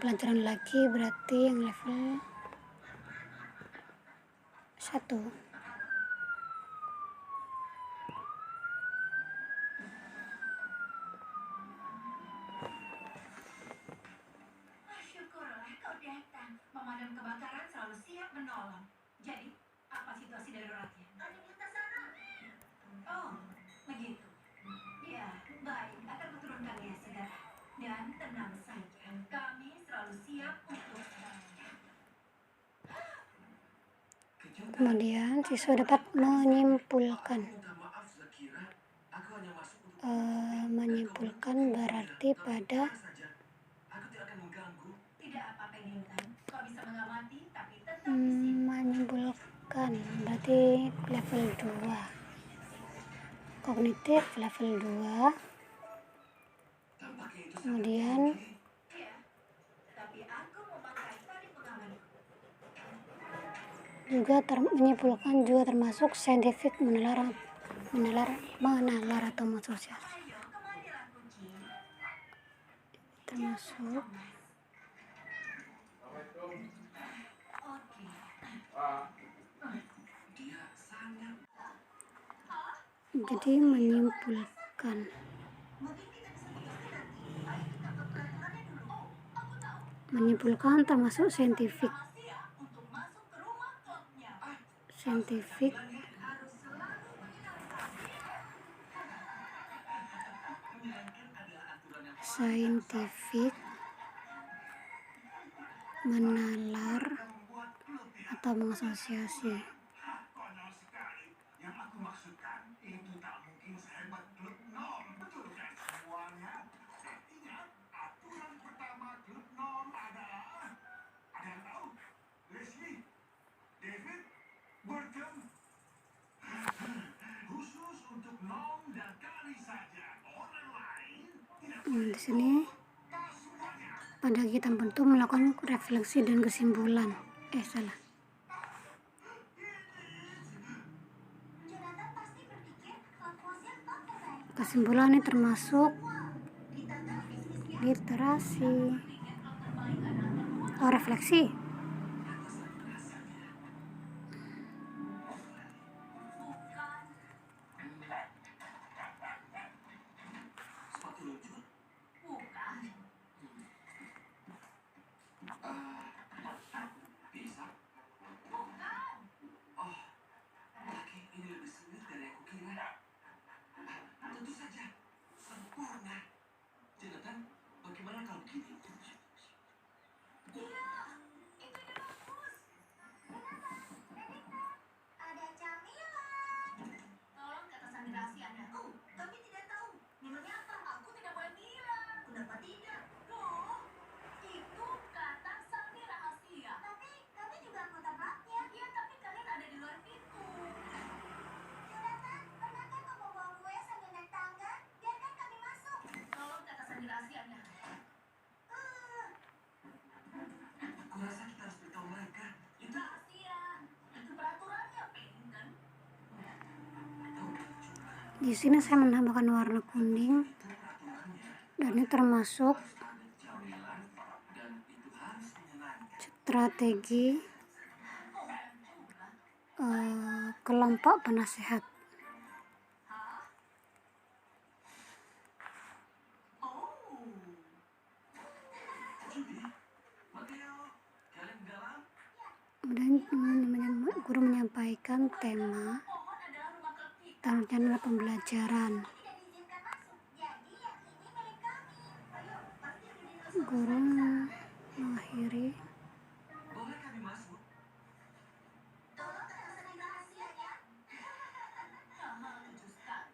pelajaran lagi, berarti yang level 1. Syukurlah kau datang. Pemadam kebakaran selalu siap menolong. Jadi, apa situasi daruratnya? Ada di atas sana. Oh, begitu. Ya, baik. Akan kuturunkannya segera. Dan tenang saja. Kami selalu siap untuk Kemudian siswa dapat menyimpulkan. Minta maaf Zakira. Aku hanya masuk untuk Menyimpulkan berarti pada saja. Aku tidak akan mengganggu. tidak apa-apa Paddington. Kau bisa mengamati, tapi tetap di sini. menyimpulkan berarti ini level 2. Kognitif level 2. Kemudian Iya, tapi aku memakai tali pengaman. juga menyimpulkan juga termasuk saintifik menalar atau sosial Ayo, kemarilah kucing. termasuk. Oke. Jadi menyimpulkan Mungkin kita bisa putuskan nanti. Ayo kita ke peraturannya dulu. Oh, aku tahu. menyimpulkan termasuk saintifik Rahasia untuk masuk ke rumah klubnya. saintifik Harus selalu menyenangkan. saintifik menalar atau mengasosiasi. Konyol sekali. Yang aku maksudkan, itu tak mungkin sehebat klub NOM. Betul kan semuanya? Ingat, aturan pertama klub NOM adalah... Ada yang tahu? Leslie? David? Bertem? Khusus untuk NOM dan kali saja. Orang lain tidak Di sini tahu semuanya. pada kita tentu melakukan refleksi dan kesimpulan. Salah. Jonathan pasti berpikir klub fosil top terbaik. Kesimpulan ini termasuk Kita tahu bisnisnya. literasi. Refleksi. Bukan. Bukan. Ini lebih sulit dari aku kira. Tentu saja, sempurna. Jonathan, bagaimana kalau begini? Iya, itu ide bagus. Ada camilan. Tolong kata sandi rahasia Anda. Oh, kami tidak tahu. Minumnya apa? Aku tidak boleh bilang. Kenapa tidak? Loh, itu kata sandi rahasia. Tapi kami juga anggota klubnya. Iya, tapi kalian ada di luar pintu. Jonathan, pernahkah kau membawa kue sambil naik tangga? Biarkan kami masuk. Tolong kata sandi rahasia Anda. Kurasa kita harus beritahu mereka. Itu Rahasia. Itu peraturannya, Paddington. Di sini saya menambahkan warna kuning dan ini termasuk strategi kelompok penasehat. Oh. Mateo, kalian dalam? Kemudian guru menyampaikan tema Pohon adalah rumah klub kita. dan rencana pembelajaran. Tidak diizinkan masuk. Jadi yang ini milik kami. Ayo, pasti yang ini Guru mengakhiri. Boleh kami masuk? Tolong kata sandi rahasianya. lucu sekali.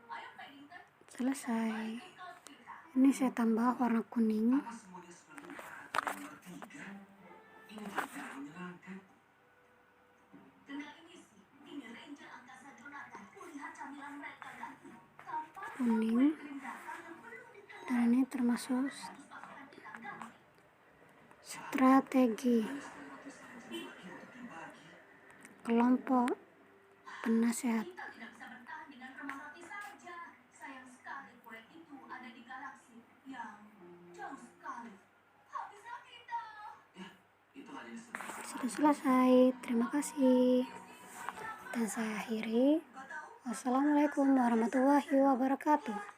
Ayo, Paddington. Selesai. Ke klub kita. Ini saya tambah warna kuning. Apa semuanya seperti peraturan nomor 3? Ini tidak menyenangkan. Kenal ini sih. Ini Ranger angkasa Jonathan. Lihat camilan mereka lagi. Tampak Kuning. tindakan yang belum dikenal. Dan ini termasuk Pasukan kita ganti. strategi kelompok penasehat. Kita tidak bisa bertahan dengan remah roti saja. Sayang sekali kue itu ada di galaksi yang jauh sekali. Habislah kita. Ya, itu hanya sebatas. Sudah selesai. Terima kasih. Dan saya akhiri. Wassalamualaikum warahmatullahi wabarakatuh.